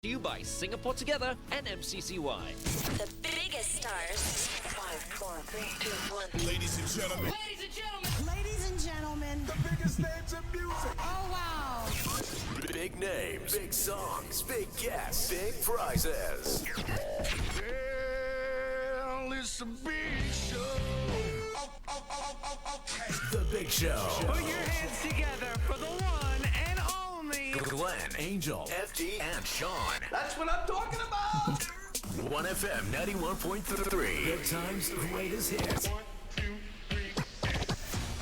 To you by Singapore Together and MCCY. The biggest stars. 5, 4, 3, 2, 1. Ladies and gentlemen. Ladies and gentlemen. Ladies and gentlemen. The biggest names in music. Oh, wow. Big names, big songs, big guests, big prizes. Well, it's a big show. Okay. The Big Show. Put your hands together for the one and only Glenn, Angel, FD, and Sean. That's what I'm talking about. 1FM 91.3. Good times, greatest hits.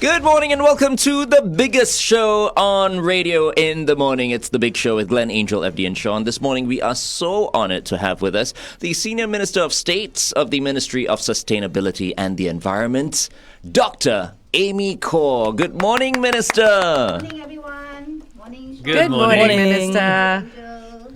Good morning and welcome to the biggest show on radio in the morning. It's The Big Show with Glenn, Angel, FD, and Sean. This morning we are so honored to have with us the Senior Minister of State of the Ministry of Sustainability and the Environment, Dr. Amy Khor. Good morning, Minister. Good morning, everyone. Morning. Good morning, Minister.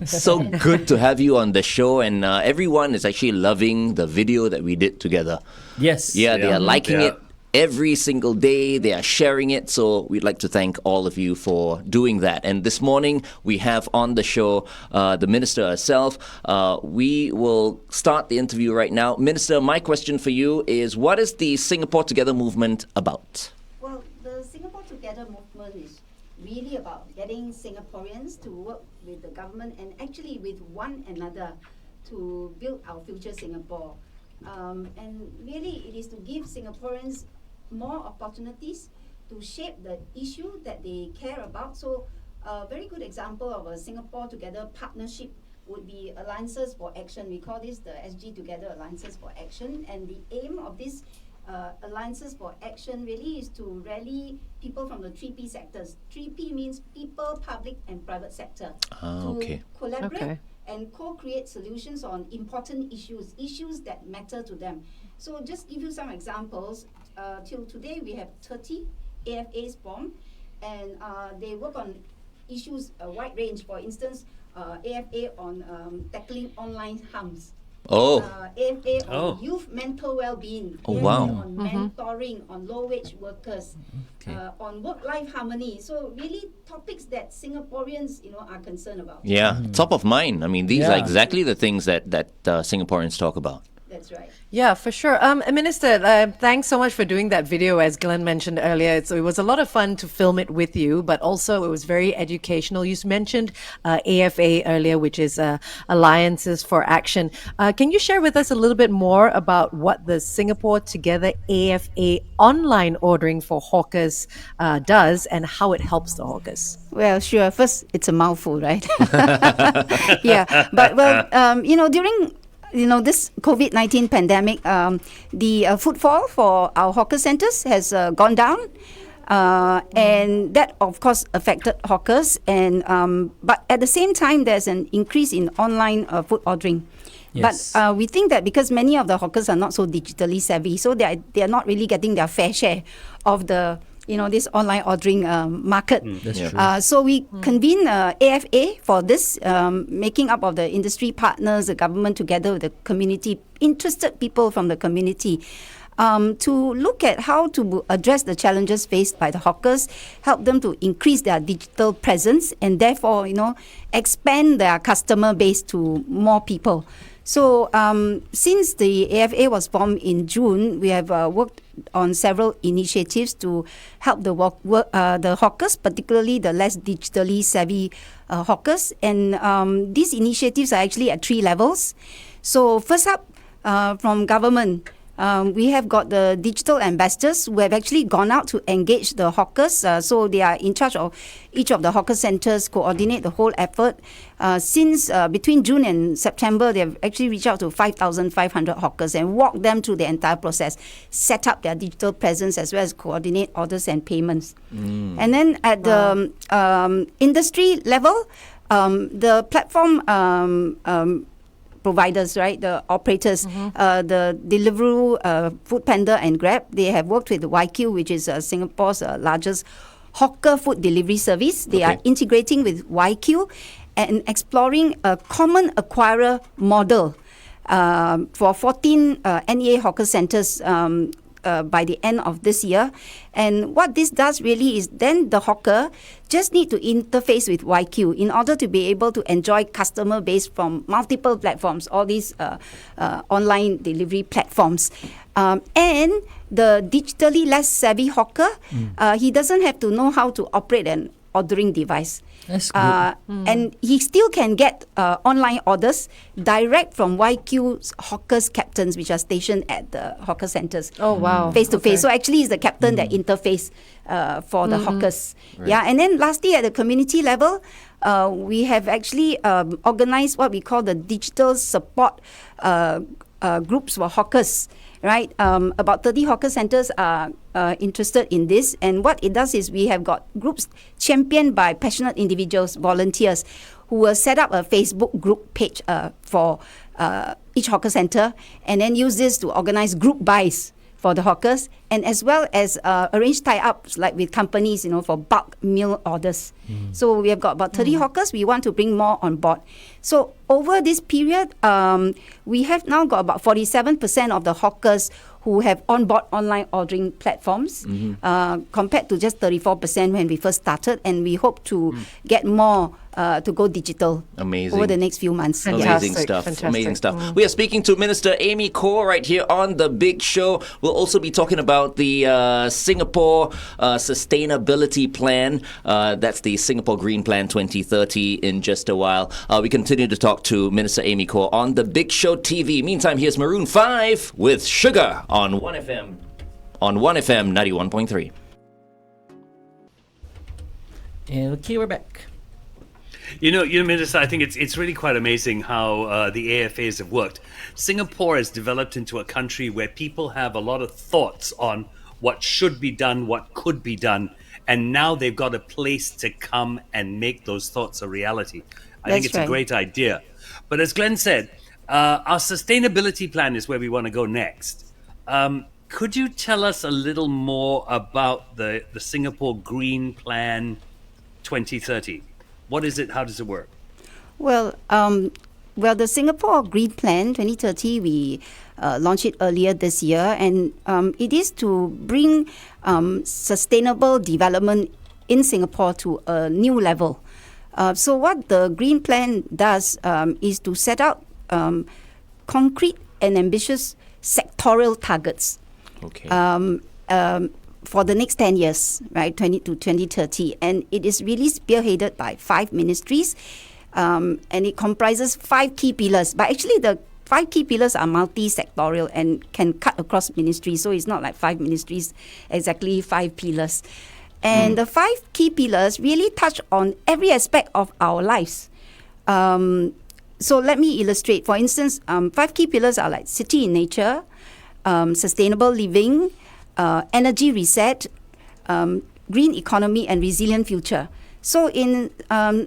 So good to have you on the show, and everyone is actually loving the video that we did together. Yes. Yeah, they are liking it every single day. They are sharing it. So we'd like to thank all of you for doing that. And this morning we have on the show the Minister herself. We will start the interview right now. Minister, my question for you is, what is the Singapore Together movement about? Well, the Singapore Together movement is really about getting Singaporeans to work with the government and actually with one another to build our future Singapore. And really it is to give Singaporeans more opportunities to shape the issue that they care about. So a very good example of a Singapore Together partnership would be Alliances for Action. We call this the SG Together Alliances for Action, and the aim of this Alliances for Action really is to rally people from the 3P sectors. 3P means people, public and private sector to collaborate and co-create solutions on important issues that matter to them. So just give you some examples. Till today we have 30 AFAs formed, and they work on issues, a wide range. For instance, AFA on tackling online harms. AFA on youth mental well-being. AFA on mentoring, on low-wage workers, on work-life harmony. So really topics that Singaporeans, are concerned about. Yeah, top of mind. I mean, these are exactly the things that Singaporeans talk about. That's right. Yeah, for sure. Minister, thanks so much for doing that video. As Glenn mentioned earlier, it was a lot of fun to film it with you, but also it was very educational. You mentioned AFA earlier, which is Alliances for Action. Can you share with us a little bit more about what the Singapore Together AFA online ordering for hawkers does and how it helps the hawkers? Well, sure. First, it's a mouthful, right? Yeah. But, during this COVID-19 pandemic, the footfall for our hawker centres has gone down, and that of course affected hawkers. And but at the same time, there's an increase in online food ordering. Yes. But we think that because many of the hawkers are not so digitally savvy, so they are not really getting their fair share of the this online ordering market. That's true. So we convene AFA for this, making up of the industry partners, the government together with the community, interested people from the community, to look at how to address the challenges faced by the hawkers, help them to increase their digital presence, and therefore, expand their customer base to more people. So since the AFA was formed in June, we have worked on several initiatives to help the hawkers, particularly the less digitally savvy hawkers. And these initiatives are actually at 3 levels. So first up, from government, we have got the digital ambassadors who have actually gone out to engage the hawkers. So they are in charge of each of the hawker centres, coordinate the whole effort. Since between June and September, they have actually reached out to 5,500 hawkers and walked them through the entire process, set up their digital presence as well as coordinate orders and payments. And then at the industry level, the platform providers, right, the operators, the Deliveroo, Foodpanda and Grab, they have worked with YQ, which is Singapore's largest hawker food delivery service. They are integrating with YQ and exploring a common acquirer model for 14 NEA hawker centres by the end of this year. And what this does really is then the hawker just need to interface with YQ in order to be able to enjoy customer base from multiple platforms, all these online delivery platforms. And the digitally less savvy hawker, he doesn't have to know how to operate an ordering device. That's good. And he still can get online orders direct from YQ's hawkers captains, which are stationed at the hawker centres. Oh, wow. Face to face. So actually, it's the captain that interface for the hawkers. Right. Yeah, and then lastly, at the community level, we have actually organised what we call the digital support groups for hawkers. Right, about 30 hawker centres are interested in this, and what it does is we have got groups championed by passionate individuals, volunteers, who will set up a Facebook group page for each hawker centre, and then use this to organise group buys for the hawkers, and as well as arrange tie-ups like with companies, for bulk meal orders. So we have got about 30 hawkers. We want to bring more on board. So over this period, we have now got about 47% of the hawkers who have on-board online ordering platforms, compared to just 34% when we first started, and we hope to get more to go digital Amazing. over the next few months. Amazing Fantastic, stuff. fantastic. Amazing stuff. We are speaking to Minister Amy Khor right here on The Big Show. We'll also be talking about the Singapore Sustainability Plan. That's the Singapore Green Plan 2030 in just a while. We continue to talk to Minister Amy Khor on The Big Show TV. Meantime, here's Maroon 5 with Sugar on 1FM. On 1FM 91.3. Okay, we're back. Minister, I think it's really quite amazing how the AFAs have worked. Singapore has developed into a country where people have a lot of thoughts on what should be done, what could be done, and now they've got a place to come and make those thoughts a reality. I think it's a great idea. But as Glenn said, our sustainability plan is where we want to go next. Could you tell us a little more about the Singapore Green Plan 2030? What is it? How does it work? Well, the Singapore Green Plan 2030, we launched it earlier this year, and it is to bring sustainable development in Singapore to a new level. So what the Green Plan does is to set out concrete and ambitious sectoral targets. Okay. For the next 10 years, right, 2030. And it is really spearheaded by 5 ministries, and it comprises 5 key pillars. But actually, the 5 key pillars are multi-sectorial and can cut across ministries. So it's not like 5 ministries, exactly 5 pillars. And the 5 key pillars really touch on every aspect of our lives. So let me illustrate. For instance, 5 key pillars are like city in nature, sustainable living, energy reset, green economy, and resilient future. So in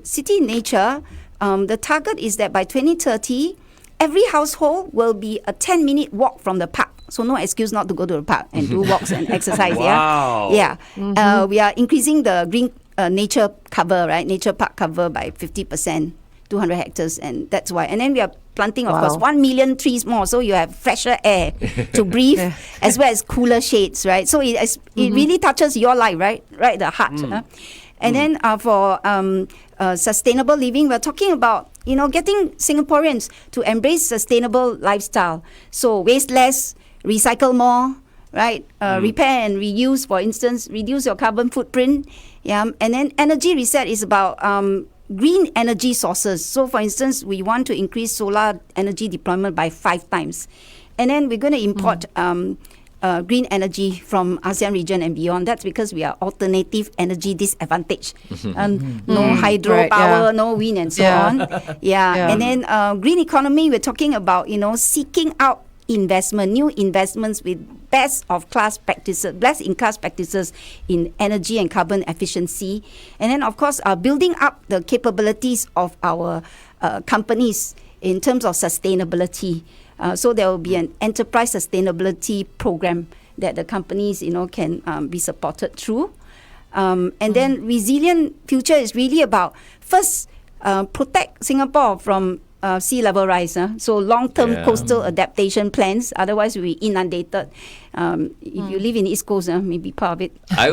city nature, the target is that by 2030, every household will be a 10-minute walk from the park. So no excuse not to go to the park and do walks and exercise. Wow. Yeah. We are increasing the green nature cover, right? Nature park cover by 50%, 200 hectares, and that's why. And then we are planting, of course, 1 million trees more, so you have fresher air to breathe, as well as cooler shades, right? So it really touches your life, right? Right, the heart. And then for sustainable living, we're talking about, getting Singaporeans to embrace sustainable lifestyle. So waste less, recycle more, right? Repair and reuse, for instance, reduce your carbon footprint. Yeah, and then energy reset is about green energy sources. So, for instance, we want to increase solar energy deployment by 5 times. And then we're going to import green energy from ASEAN region and beyond. That's because we are alternative energy disadvantaged. No hydropower, no wind, and so on. And then green economy, we're talking about, seeking out investment, new investments with best-in-class practices in energy and carbon efficiency. And then, of course, building up the capabilities of our companies in terms of sustainability. So there will be an enterprise sustainability program that the companies, can be supported through. And then resilient future is really about, first, protect Singapore from sea level rise. So long-term Yeah. coastal adaptation plans. Otherwise, we inundated. If you live in East Coast, maybe part of it. I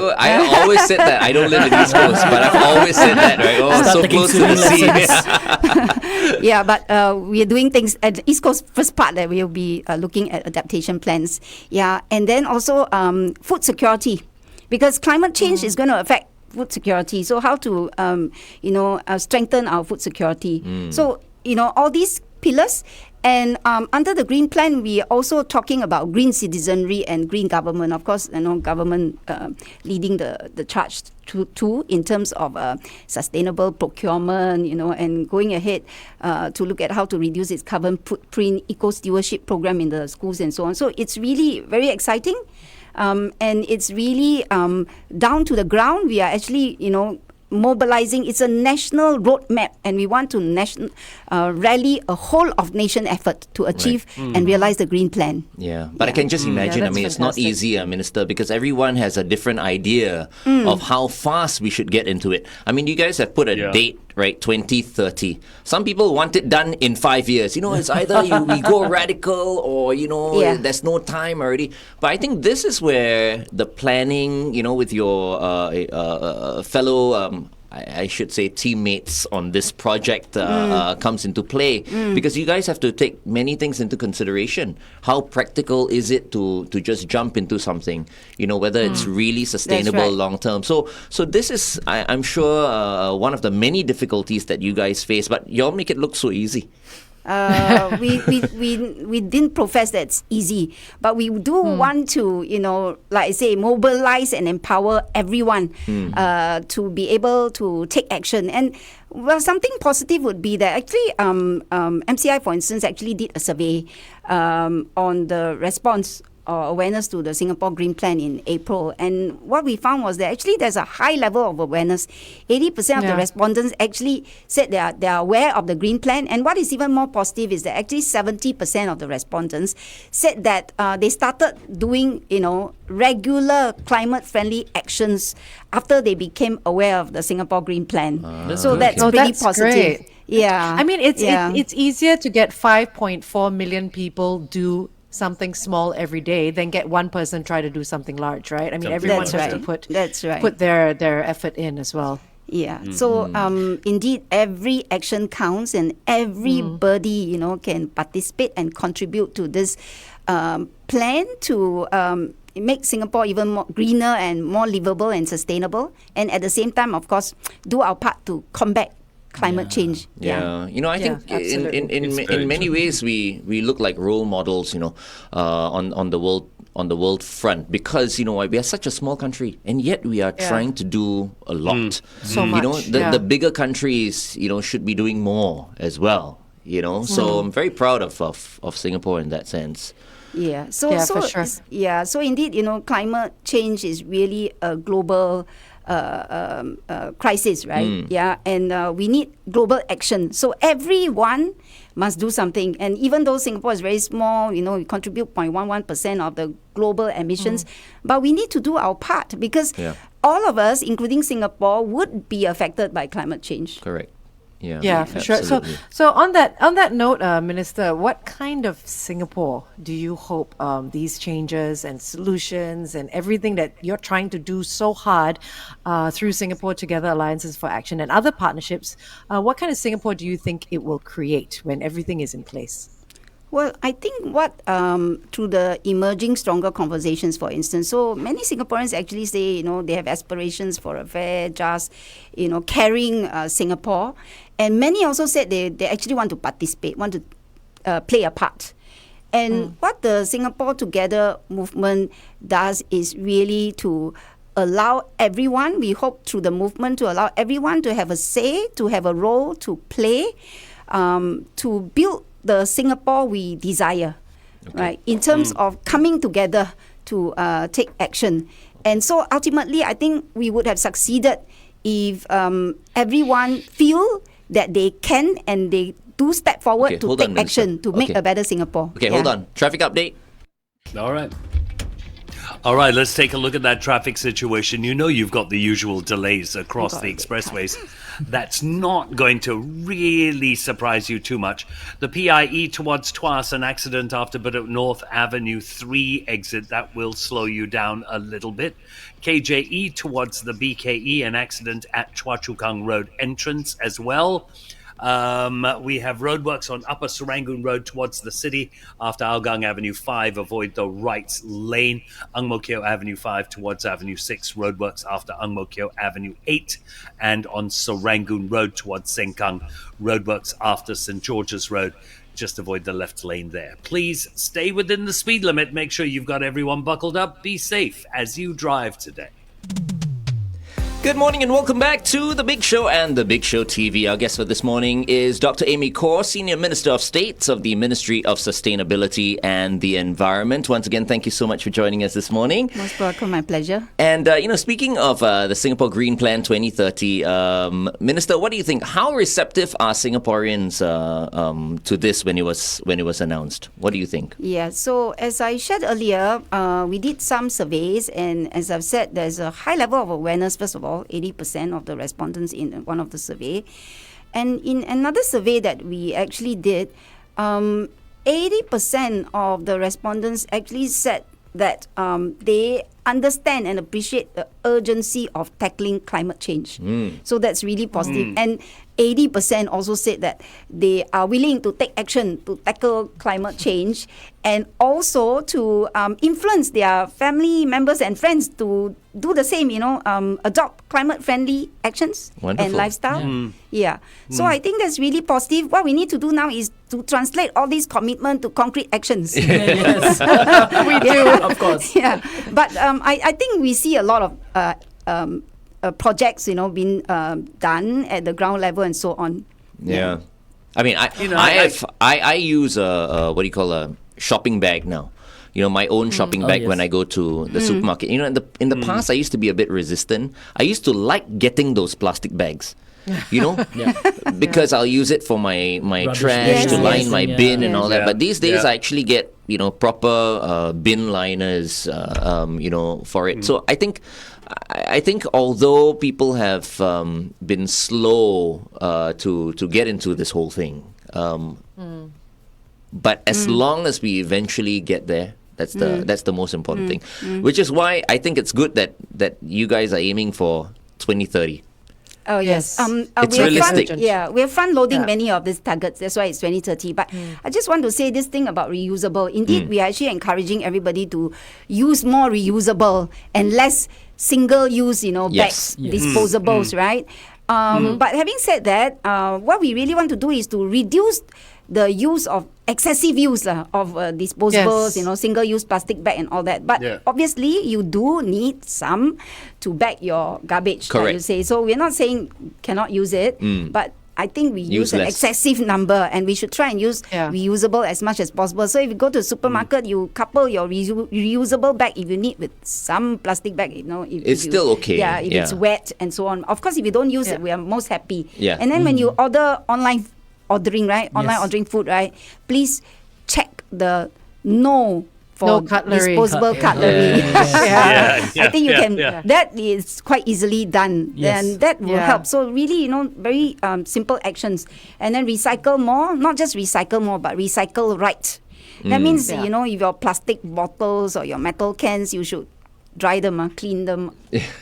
always said that. I don't live in the East Coast, but I've always said that, right? Oh, Start so taking close to the sea. swimming Yeah, but we are doing things at the East Coast first part that we'll be looking at adaptation plans. Yeah, and then also food security, because climate change is going to affect food security. So how to strengthen our food security. So all these pillars. And under the Green Plan, we are also talking about green citizenry and green government. Of course, government leading the charge too in terms of sustainable procurement, and going ahead to look at how to reduce its carbon footprint, eco-stewardship program in the schools and so on. So it's really very exciting. And it's really down to the ground. We are actually, mobilizing. It's a national roadmap, and we want to rally a whole of nation effort to achieve and realize the Green Plan. Yeah, but I can just imagine, that's it's not fantastic. easy, Minister, because everyone has a different idea of how fast we should get into it. You guys have put a date, right, 2030. Some people want it done in 5 years. It's either we go radical or, there's no time already. But I think this is where the planning, with your fellow I should say teammates on this project comes into play, because you guys have to take many things into consideration. How practical is it to just jump into something, whether it's really sustainable right. long term. So this is, I'm sure, one of the many difficulties that you guys face, but y'all make it look so easy. We didn't profess that it's easy, but we do want to, like I say, mobilize and empower everyone to be able to take action. And something positive would be that actually MCI, for instance, actually did a survey on the response or awareness to the Singapore Green Plan in April. And what we found was that actually there's a high level of awareness. 80% of the respondents actually said they are aware of the Green Plan. And what is even more positive is that actually 70% of the respondents said that they started doing, regular climate-friendly actions after they became aware of the Singapore Green Plan. So that's pretty that's positive. great. Yeah. It's easier to get 5.4 million people do something small every day than get one person try to do something large, right? Everyone That's has to right. put their effort in as well. Yeah. So indeed, every action counts, and everybody can participate and contribute to this plan to make Singapore even more greener and more livable and sustainable, and at the same time, of course, do our part to combat climate change. Yeah, I think absolutely. in many ways we look like role models, on the world front, because we are such a small country, and yet we are trying to do a lot. So much. The bigger countries, should be doing more as well. So I'm very proud of Singapore in that sense. Yeah. So for sure. So indeed, climate change is really a global crisis, right? Yeah, and we need global action. So everyone must do something. And even though Singapore is very small, we contribute 0.11% of the global emissions, but we need to do our part, because all of us, including Singapore, would be affected by climate change. Correct. Yeah, for sure. Absolutely. So on that note, Minister, what kind of Singapore do you hope these changes and solutions and everything that you're trying to do so hard through Singapore Together Alliances for Action and other partnerships, what kind of Singapore do you think it will create when everything is in place? Well, I think through the emerging stronger conversations, for instance, so many Singaporeans actually say, they have aspirations for a fair, just, caring Singapore. And many also said they actually want to participate, want to play a part. And what the Singapore Together movement does is really to allow everyone, we hope through the movement, to allow everyone to have a say, to have a role to play, to build the Singapore we desire, right? In terms of coming together to take action. And so ultimately, I think we would have succeeded if everyone feel that they can and they do step forward to take action to make a better Singapore. Okay, hold on. Traffic update. All right. All right, let's take a look at that traffic situation. You know you've got the usual delays across the expressways. That's not going to really surprise you too much. The PIE towards Tuas, an accident after Bedok North Avenue 3 exit. That will slow you down a little bit. KJE towards the BKE, an accident at Chua Chu Kang Road entrance as well. We have roadworks on Upper Serangoon Road towards the city after Hougang Avenue 5. Avoid the right lane. Ang Mo Kio Avenue 5 towards Avenue 6. Roadworks after Ang Mo Kio Avenue 8. And on Serangoon Road towards Sengkang. Roadworks after St. George's Road. Just avoid the left lane there. Please stay within the speed limit. Make sure you've got everyone buckled up. Be safe as you drive today. Good morning and welcome back to The Big Show and The Big Show TV. Our guest for this morning is Dr. Amy Khor, Senior Minister of State of the Ministry of Sustainability and the Environment. Once again, thank you so much for joining us this morning. Most welcome, my pleasure. And, speaking of the Singapore Green Plan 2030, Minister, what do you think? How receptive are Singaporeans to this when it was announced? What do you think? Yeah, so as I shared earlier, we did some surveys, and as I've said, there's a high level of awareness, first of all, 80% of the respondents in one of the survey. And in another survey that we actually did, 80% of the respondents actually said that they understand and appreciate the urgency of tackling climate change. So that's really positive. And 80% also said that they are willing to take action to tackle climate change and also to influence their family members and friends to do the same, adopt climate-friendly actions and lifestyle. Yeah. So I think that's really positive. What we need to do now is to translate all these commitment to concrete actions. Yes, We do. of course. Yeah. But I think we see a lot of projects, being done at the ground level and so on. Yeah. I mean, I use a shopping bag now. My own shopping bag yes. when I go to the supermarket. In the past, I used to be a bit resistant. I used to like getting those plastic bags. Because I'll use it for my trash to line my bin and all that. But these days, I actually get proper bin liners for it. So I think although people have been slow to get into this whole thing, but as long as we eventually get there, that's the most important thing. Which is why I think it's good that you guys are aiming for 2030. Oh yes, It's realistic. We're front loading many of these targets. That's why it's 2030. But I just want to say this thing about reusable. Indeed, we are actually encouraging everybody to use more reusable and less single-use, bags, disposables, right? But having said that, what we really want to do is to reduce the use of excessive use of disposables, single-use plastic bag and all that. But obviously, you do need some to bag your garbage, like you say. So we're not saying cannot use it, but I think we use an excessive number, and we should try and use reusable as much as possible. So if you go to the supermarket, you couple your reusable bag if you need with some plastic bag. It's still okay. Yeah, if it's wet and so on. Of course, if you don't use it, we are most happy. Yeah. And then when you order online ordering, right? Online ordering food, right? Please check the for cutlery. disposable cutlery. I think you can. That is quite easily done, and that will help. So really, very simple actions, and then recycle more. Not just recycle more, but recycle right. That means if your plastic bottles or your metal cans, you should dry them, clean them,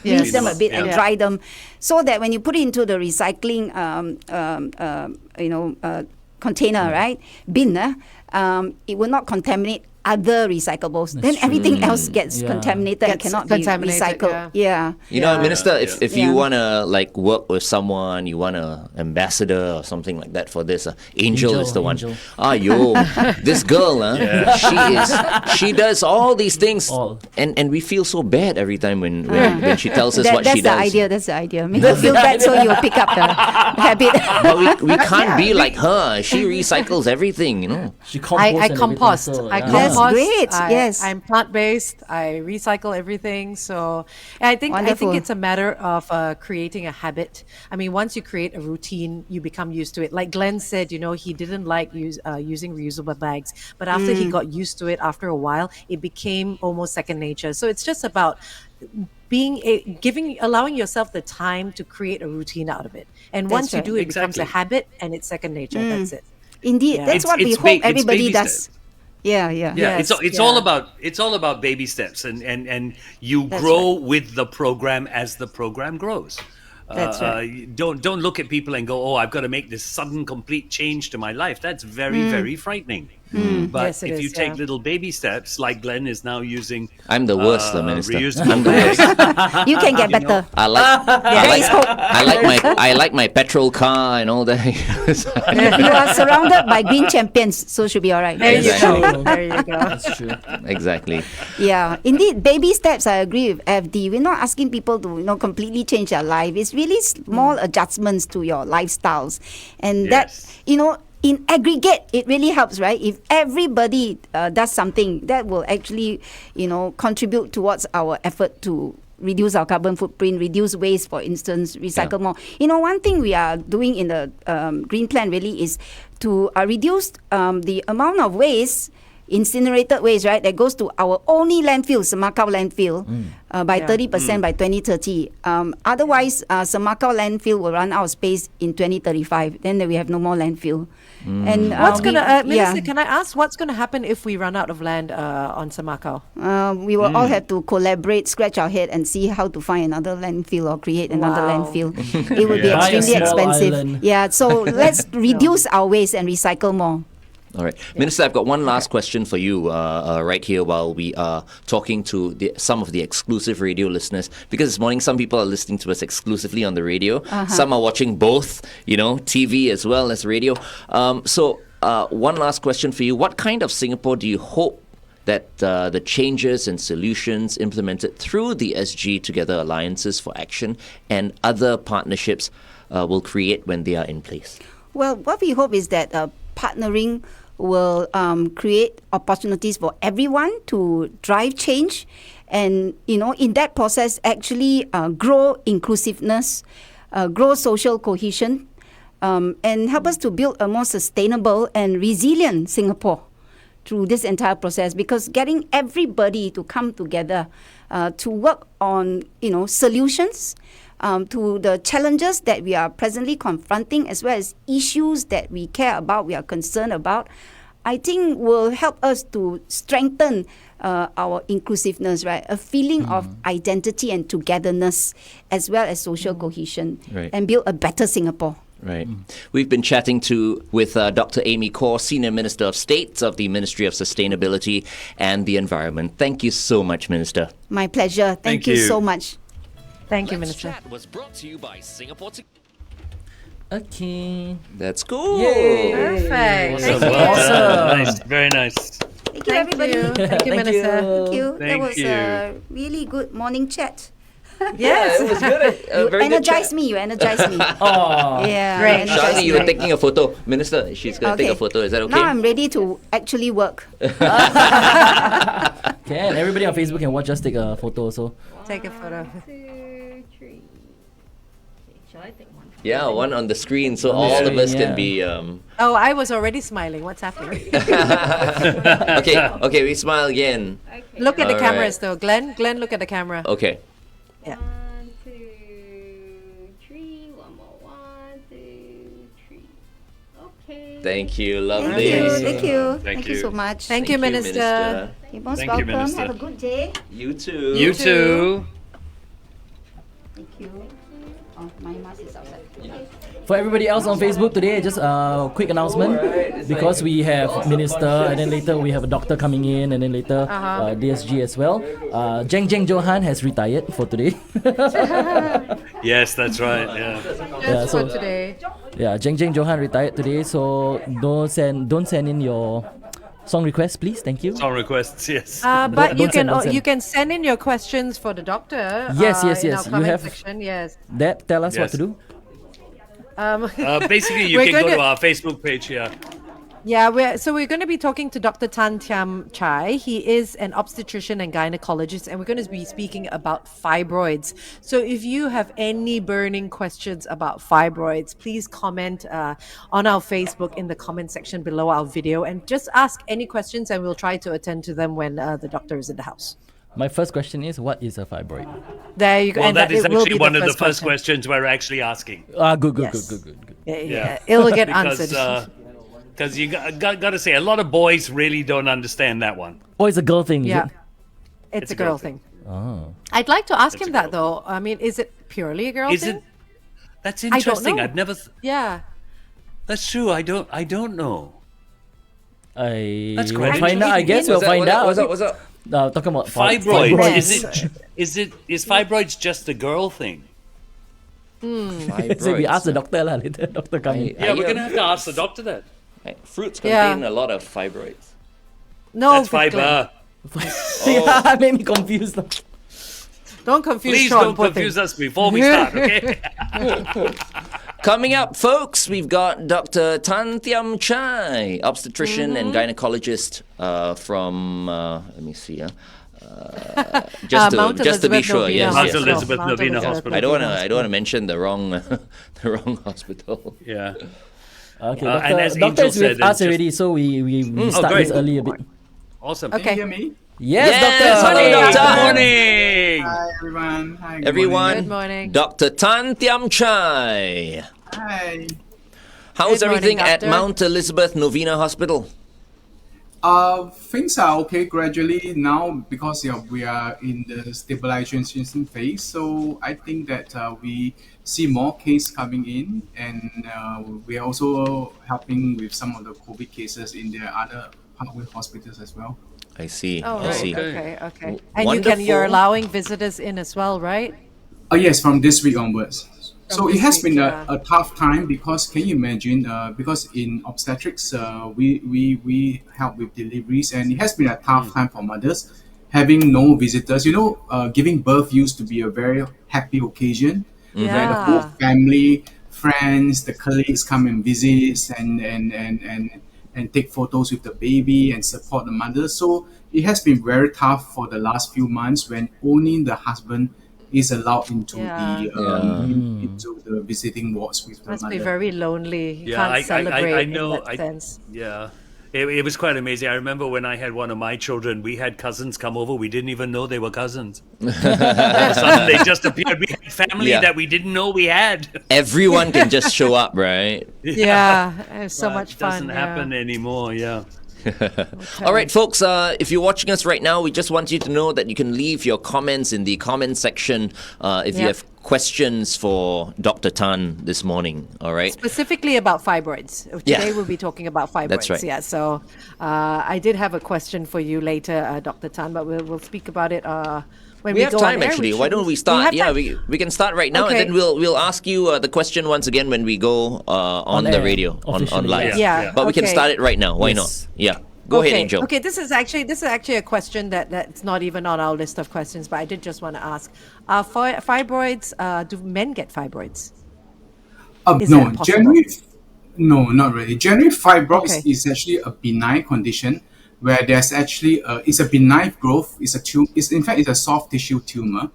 rinse them a bit, and dry them, so that when you put it into the recycling, container, right, bin, it will not contaminate other recyclables. Then everything else gets contaminated and cannot be recycled. Minister, if you want to work with someone, you want an ambassador or something like that for this, Angel is the one. This girl, she does all these things, and we feel so bad every time when she tells us what she does. That's the idea. Make her feel bad so you'll pick up the habit. But we can't be like her. She recycles everything, She composts. I compost. compost. great. Yes. I'm plant-based. I recycle everything. So I think Wonderful. it's a matter of creating a habit. I mean, once you create a routine, you become used to it. Like Glenn said, he didn't like using reusable bags, but after he got used to it, after a while, it became almost second nature. So it's just about allowing yourself the time to create a routine out of it. And once you right. do, it becomes a Exactly. habit and it's second nature. That's it. Indeed, Yeah. that's what we It's hope ba- it's everybody baby does. steps. Yeah. Yeah, Yes, it's yeah. all about baby steps, and you That's grow with the program as the program grows. That's right. Don't look at people and go, "Oh, I've got to make this sudden, complete change to my life." That's very, very frightening. But Yes, it if you is, take yeah. little baby steps, like Glenn is now using, I'm the worst, Minister. reusable I'm the worst. You can get better. I like, There is hope. I like my petrol car and all that. You are surrounded by green champions, so should be all right. There you Exactly. go. There you go. That's true. Exactly. Yeah, indeed, baby steps. I agree with FD. We're not asking people to completely change their life. It's really small adjustments to your lifestyles, and Yes. that in aggregate, it really helps, right? If everybody does something, that will actually contribute towards our effort to reduce our carbon footprint, reduce waste, for instance, recycle more. One thing we are doing in the Green Plan really is to reduce the amount of waste, incinerated waste, right, that goes to our only landfill, Semakau landfill, by 30% by 2030. Otherwise, Semakau landfill will run out of space in 2035. Then we have no more landfill. And What's gonna, Minister? yeah. Can I ask what's gonna happen if we run out of land on Semakau? We will all have to collaborate, scratch our head, and see how to find another landfill or create another Wow. landfill. It would be Buy a extremely small expensive. island. Yeah, so let's reduce our waste and recycle more. All right. Minister, I've got one last question for you right here while we are talking to some of the exclusive radio listeners. Because this morning, some people are listening to us exclusively on the radio. Some are watching both, TV as well as radio. So one last question for you. What kind of Singapore do you hope that the changes and solutions implemented through the SG Together Alliances for Action and other partnerships will create when they are in place? Well, what we hope is that partnering will create opportunities for everyone to drive change and, in that process, actually grow inclusiveness, grow social cohesion, and help us to build a more sustainable and resilient Singapore through this entire process. Because getting everybody to come together to work on, solutions to the challenges that we are presently confronting, as well as issues that we care about, we are concerned about, I think will help us to strengthen our inclusiveness, right? A feeling of identity and togetherness, as well as social cohesion, Right. and build a better Singapore. Right. We've been chatting with Dr. Amy Khor, Senior Minister of State of the Ministry of Sustainability and the Environment. Thank you so much, Minister. My pleasure. Thank you you. so much. Thank you, Let's Minister. Chat was brought to you by Singapore. Okay. That's cool. Perfect. Awesome. Thank you. Well done. Awesome. Nice. Very nice. Thank you, Thank everybody. you. Thank you, Thank Minister. Thank you. That Thank was you. a really good morning chat. Yes. It was good. You energized me. You energized me. Oh. Yeah. Great. you energized Shani, you were me. taking a photo. Minister, she's going to take a photo. Is that okay? Now I'm ready to actually work. Can everybody on Facebook can watch us take a photo also? Take a photo. Yeah, one on the screen so all of us yeah. can be... Oh, I was already smiling. What's happening? Okay, we smile again. Look at the All cameras, right. though. Glenn, look at the camera. Okay. Yeah. 1, 2, 3. One more. 1, 2, 3. Okay. Thank you. Thank Lovely. you. Thank you. Thank Thank you you. so much. Thank you, Minister. You're most Thank you, welcome. Minister. Have a good day. You too. You too. Thank you. Oh, my mask is outside. For everybody else on Facebook today, just a quick announcement. Because we have Minister, and then later we have a doctor coming in, and then later DSG as well. Jeng Johan has retired for today. Yes, that's right. Yeah. Just so- for today. Yeah, Jeng Johan retired today, so don't send in your song requests, please. Thank you. Song requests. Yes. But you don't can send. you can send in your questions for the doctor. Yes, in yes. our You comment have- section. Yes. Deb, tell us what Yes. to do. Basically, you We're can go going to to- our Facebook page here. Yeah, we're going to be talking to Dr. Thiam Chye. He is an obstetrician and gynecologist, and we're going to be speaking about fibroids. So if you have any burning questions about fibroids, please comment on our Facebook in the comment section below our video, and just ask any questions, and we'll try to attend to them when the doctor is in the house. My first question is, what is a fibroid? There you go. Well, and that is it will actually be one of the first question. questions we're actually asking. Good. Yes. Good. Yeah. It'll get Because, answered. Because you got to say, a lot of boys really don't understand that one. Oh, it's a girl thing, is Yeah. it? It's a girl thing. Oh. I'd like to ask It's him a that girl though. I mean, is it purely a girl Is thing? it? That's don't interesting. know. I've never. Yeah. That's true. I don't know. That's quite we'll find out. I guess What's we'll find out. What's up? Talking about Fibroid. fibroids. Is fibroids just a girl thing? So we ask the doctor lah later. Doctor coming. Yeah, we're gonna have to ask the doctor that. Fruits Yeah. contain a lot of fibroids. No, That's Glenn. fiber. Yeah, made me confused. Don't confuse Please Sean, don't poor confuse thing. us before we start, okay? Coming up, folks, we've got Dr. Thiam Chye, obstetrician and gynecologist from, let me see, Mount just to be Elizabeth sure, Novena yes, Mount yes. Elizabeth Mount Novena Elizabeth Hospital. I don't Novena want to mention the wrong the wrong hospital. Yeah. Okay, and as doctor Angel is with said, us it's just- already, so we start great. this early a bit. Awesome. Okay. Yes, Yes, doctor. hello, Good doctor. morning. Hi everyone. Hi. Everyone, Good morning. Dr. Thiam Chye. Hi. How's Good morning, everything at doctor. Mount Elizabeth Novena Hospital? Things are okay gradually now because we are in the stabilization phase. So I think that we see more cases coming in, and we are also helping with some of the COVID cases in the other Parkway hospitals as well. I see. Oh, I right. see. Okay. And Wonderful. you're allowing visitors in as well, right? Yes, from this week onwards. So it this has week, been yeah. a tough time because can you imagine? Because in obstetrics, we help with deliveries, and it has been a tough time for mothers having no visitors. Giving birth used to be a very happy occasion where the whole Yeah. family, friends, the colleagues come and visit and take photos with the baby and support the mother. So it has been very tough for the last few months when only the husband is allowed into into the visiting wards with the Must mother. be very lonely. You Yeah, can't celebrate I know. in that sense. Yeah. It was quite amazing. I remember when I had one of my children, we had cousins come over. We didn't even know they were cousins. All of a sudden, they just appeared. We had family Yeah. that we didn't know we had. Everyone can just show up, right? Yeah, it's so much It fun. doesn't happen anymore. Yeah. All right, folks, if you're watching us right now, we just want you to know that you can leave your comments in the comment section if you Yep. have questions for Dr. Tan this morning. All right. Specifically about fibroids. Today we'll be talking about fibroids. That's right. Yeah, so I did have a question for you later, Dr. Tan, but we'll speak about it when we We have go time on air. actually. Why don't we start? have Yeah, time. we can start right now, Okay. and then we'll ask you the question once again when we go on the air, radio on officially, live. Yeah. But we can Okay. start it right now. Why Yes. not? Yeah. Go ahead, Angel. Okay, this is actually a question that's not even on our list of questions, but I did just want to ask: fibroids? Do men get fibroids? Is No, that possible? generally, no, not really. Generally, fibroids Okay. is actually a benign condition where there's actually it's a benign growth. It's a in fact, it's a soft tissue tumor.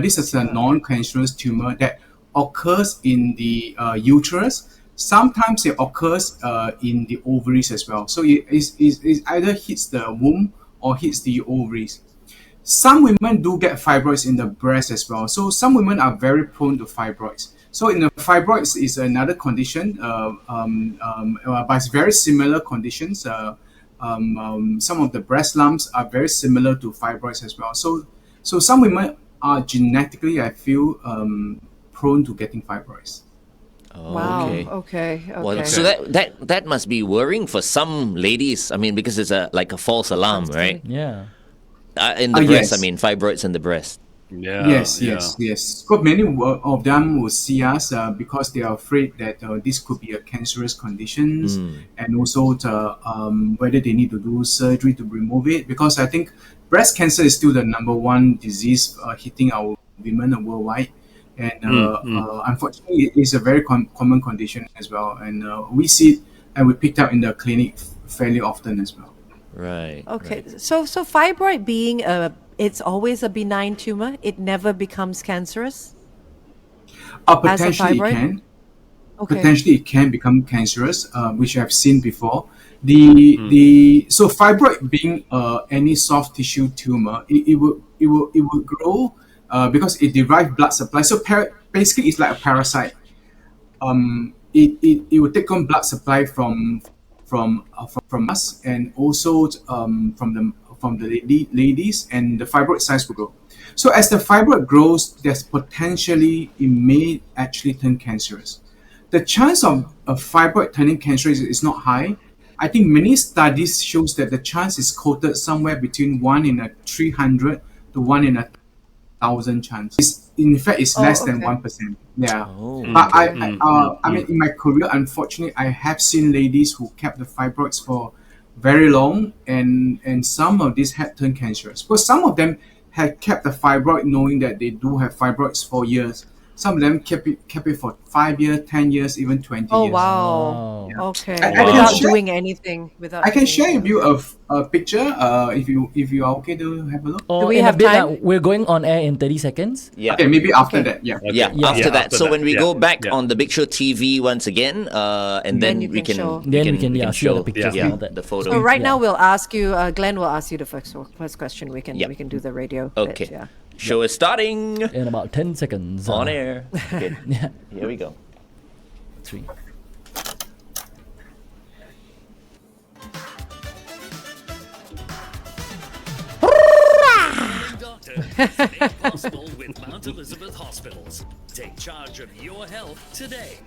This is a non-cancerous tumor that occurs in the uterus. Sometimes it occurs in the ovaries as well. So it either hits the womb or hits the ovaries. Some women do get fibroids in the breast as well. So some women are very prone to fibroids. So in the fibroids is another condition, but it's very similar conditions. Some of the breast lumps are very similar to fibroids as well. So some women are genetically, I feel, prone to getting fibroids. Wow. Okay. Okay. Well, so that must be worrying for some ladies. I mean, because it's like a false alarm, right? Yeah. In the breast, yes. I mean, fibroids in the breast. Yeah. Yes. But many of them will see us because they are afraid that this could be a cancerous condition, and also whether they need to do surgery to remove it. Because I think breast cancer is still the number one disease hitting our women worldwide, and unfortunately, it is a very common condition as well. And we see and we picked up in the clinic fairly often as well. Right. Okay, so fibroid being it's always a benign tumor. It never becomes cancerous. As a Potentially it fibroid? can. Okay. Potentially it can become cancerous, which I've seen before. So fibroid being any soft tissue tumor, it will grow because it derives blood supply. So basically, it's like a parasite. It will take on blood supply from us, and also from the ladies, and the fibroid size will grow. So as the fibroid grows, there's potentially it may actually turn cancerous. The chance of a fibroid turning cancerous is not high. I think many studies shows that the chance is quoted somewhere between 1 in a 300 to 1 in a 1,000 chance. In fact, it's less than 1%. Yeah. But I mean, in my career, unfortunately, I have seen ladies who kept the fibroids for very long, and some of these had turned cancerous. But some of them had kept the fibroid knowing that they do have fibroids for years. Some of them kept it for 5 years, 10 years, even 20 Oh years. wow. Yeah. Okay. I can Without share- doing anything. I can share with you a picture if you are okay to have a look. Or we in have a bit, time? we're going on air in 30 seconds. Yeah. Okay, maybe after Okay. that. Yeah. Yeah, Yeah. after that. after So that. when we Yeah. go back Yeah. on the Big Show TV once again, and then you we can can show. Then we can, see all the pictures and all that. the photo. So right now Yeah. we'll ask you. Glenn will ask you the first question. We can Yep. we can do the radio. Okay. Bit, yeah. Show is starting In about 10 seconds. on air. Okay. Yeah. Here we go. 3. Doctor, made possible with Mount Elizabeth Hospitals. Take charge of your health today.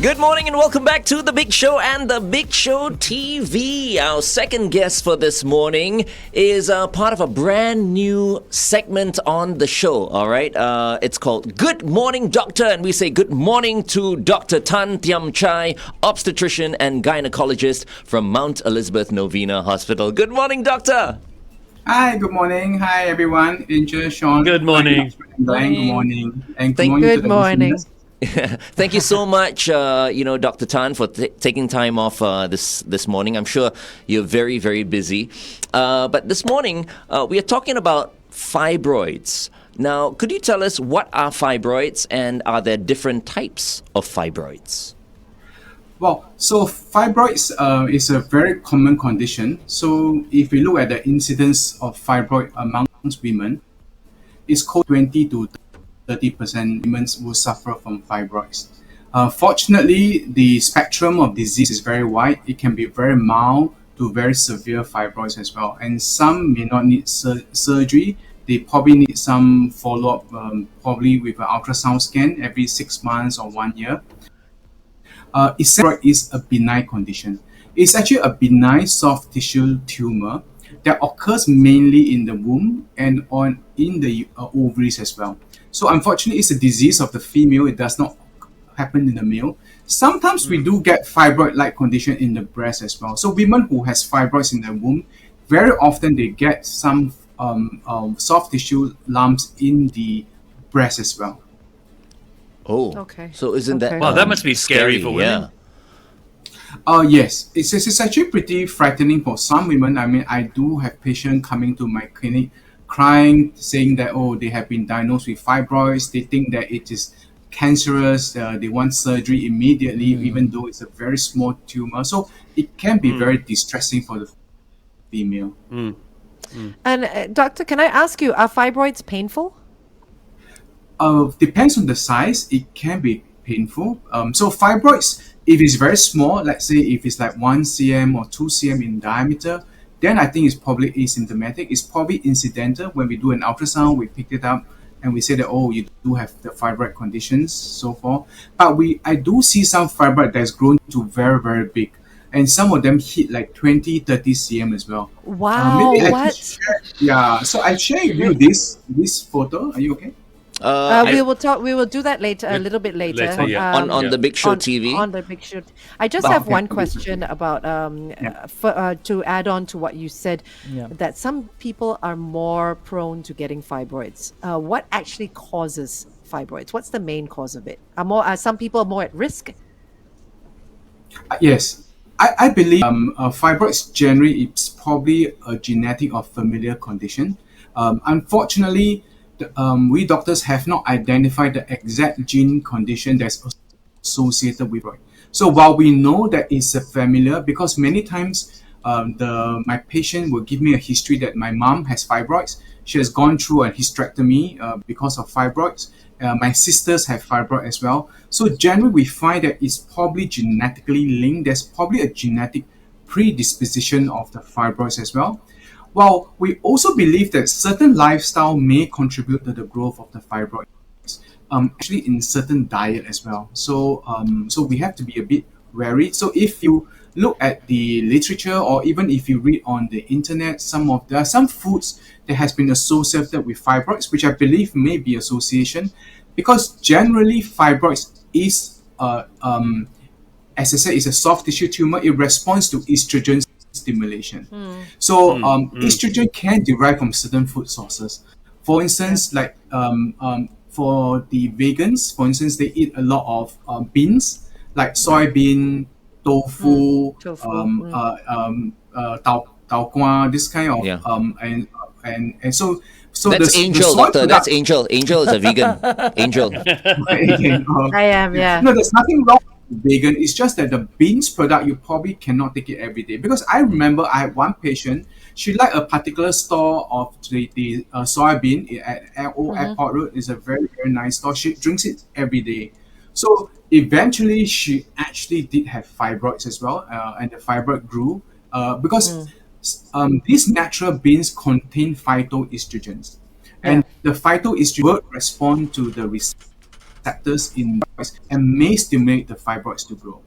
Good morning and welcome back to The Big Show and The Big Show TV. Our second guest for this morning is part of a brand new segment on the show, all right? It's called Good Morning Doctor, and we say good morning to Dr. Tan Thiam Chye, obstetrician and gynecologist from Mount Elizabeth Novena Hospital. Good morning, doctor. Hi, good morning. Hi, everyone. Angel, Sean. Good morning. Glenn, good morning. And good Thank- morning to Good the morning. listeners. Thank you so much, Dr. Tan, for taking time off this morning. I'm sure you're very, very busy. But this morning, we are talking about fibroids. Now, could you tell us what are fibroids and are there different types of fibroids? Well, so fibroids is a very common condition. So if we look at the incidence of fibroid amongst women, it's called 20 to 30% women will suffer from fibroids. Fortunately, the spectrum of disease is very wide. It can be very mild to very severe fibroids as well. And some may not need surgery. They probably need some follow-up, probably with an ultrasound scan every 6 months or 1 year. Fibroid is a benign condition. It's actually a benign soft tissue tumor that occurs mainly in the womb and in the ovaries as well. So unfortunately, it's a disease of the female. It does not happen in the male. Sometimes we do get fibroid-like condition in the breast as well. So women who has fibroids in the womb, very often they get some soft tissue lumps in the breast as well. Oh, Okay. So isn't that Okay. Wow, that must be scary for women. Yes, it's actually pretty frightening for some women. I mean, I do have patients coming to my clinic crying, saying that, they have been diagnosed with fibroids. They think that it is cancerous. They want surgery immediately, even though it's a very small tumor. So it can be very distressing for the female. And doctor, can I ask you, are fibroids painful? Depends on the size. It can be painful. So fibroids, if it's very small, let's say if it's like 1 cm or 2 cm in diameter, then I think it's probably asymptomatic. It's probably incidental. When we do an ultrasound, we pick it up and we say that, you do have the fibroid conditions, so forth. But I do see some fibroid that's grown to very, very big. And some of them hit like 20, 30 cm as well. Wow, Maybe I can what? share, so I share with you this photo. Are you okay? We will talk. We will do that later, a little bit later. Later, yeah. On the Big Show TV. On the Big Show. I just Oh, have okay. one question about to add on to what you said, Yeah. that some people are more prone to getting fibroids. What actually causes fibroids? What's the main cause of it? Are some people more at risk? Yes, I believe fibroids generally it's probably a genetic or familiar condition. Unfortunately, we doctors have not identified the exact gene condition that's associated with fibroid. So while we know that it's a familiar, because many times the my patient will give me a history that my mom has fibroids. She has gone through a hysterectomy because of fibroids. My sisters have fibroid as well. So generally, we find that it's probably genetically linked. There's probably a genetic predisposition of the fibroids as well. While we also believe that certain lifestyle may contribute to the growth of the fibroid, actually in certain diet as well. So we have to be a bit wary. So if you look at the literature or even if you read on the internet, there are some foods that has been associated with fibroids, which I believe may be association, because generally fibroids is as I said, it's a soft tissue tumor. It responds to estrogen stimulation. So estrogen can derive from certain food sources. For instance, like for the vegans, for instance, they eat a lot of beans like soybean, tofu, tau guan, this kind of Yeah. and so That's the Angel, soy doctor. That's product- Angel. Angel is a vegan. Angel. I am, yeah. No, there's nothing wrong with vegan. It's just that the beans product you probably cannot take it every day. Because I remember I had one patient. She liked a particular store of the soybean at Old Airport Road. It's a very very nice store. She drinks it every day. So eventually, she actually did have fibroids as well, and the fibroid grew because these natural beans contain phytoestrogens, and the phytoestrogen will respond to the receptors in fibroids and may stimulate the fibroids to grow.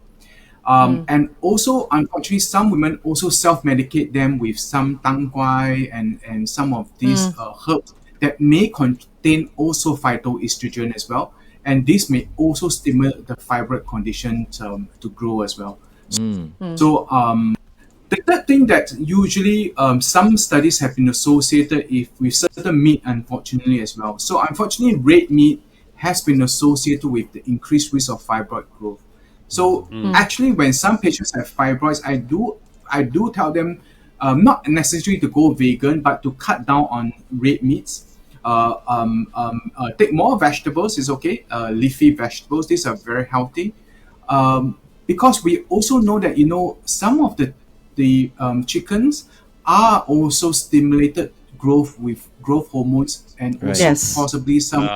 And also, unfortunately, some women also self-medicate them with some tang guai and some of these herbs that may contain also phytoestrogen as well. And this may also stimulate the fibroid condition to grow as well. So the third thing that usually some studies have been associated with certain meat, unfortunately, as well. So unfortunately, red meat has been associated with the increased risk of fibroid growth. So actually, when some patients have fibroids, I do tell them not necessarily to go vegan, but to cut down on red meats. Take more vegetables is okay. Leafy vegetables, these are very healthy. Because we also know that some of the chickens are also stimulated growth with growth hormones and also Yes. possibly some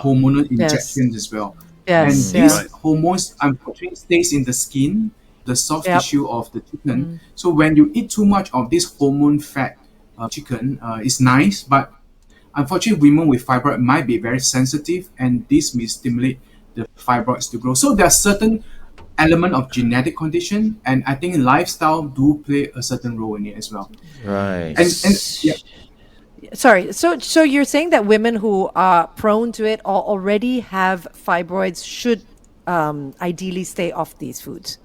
hormonal injections as well. Yes, And these yeah. hormones unfortunately stays in the skin, the soft Yep. tissue of the chicken. So when you eat too much of this hormone fat chicken, it's nice, but unfortunately women with fibroid might be very sensitive, and this may stimulate the fibroids to grow. So there are certain element of genetic condition, and I think lifestyle do play a certain role in it as well. Right. And yeah. Sorry. So you're saying that women who are prone to it or already have fibroids should ideally stay off these foods?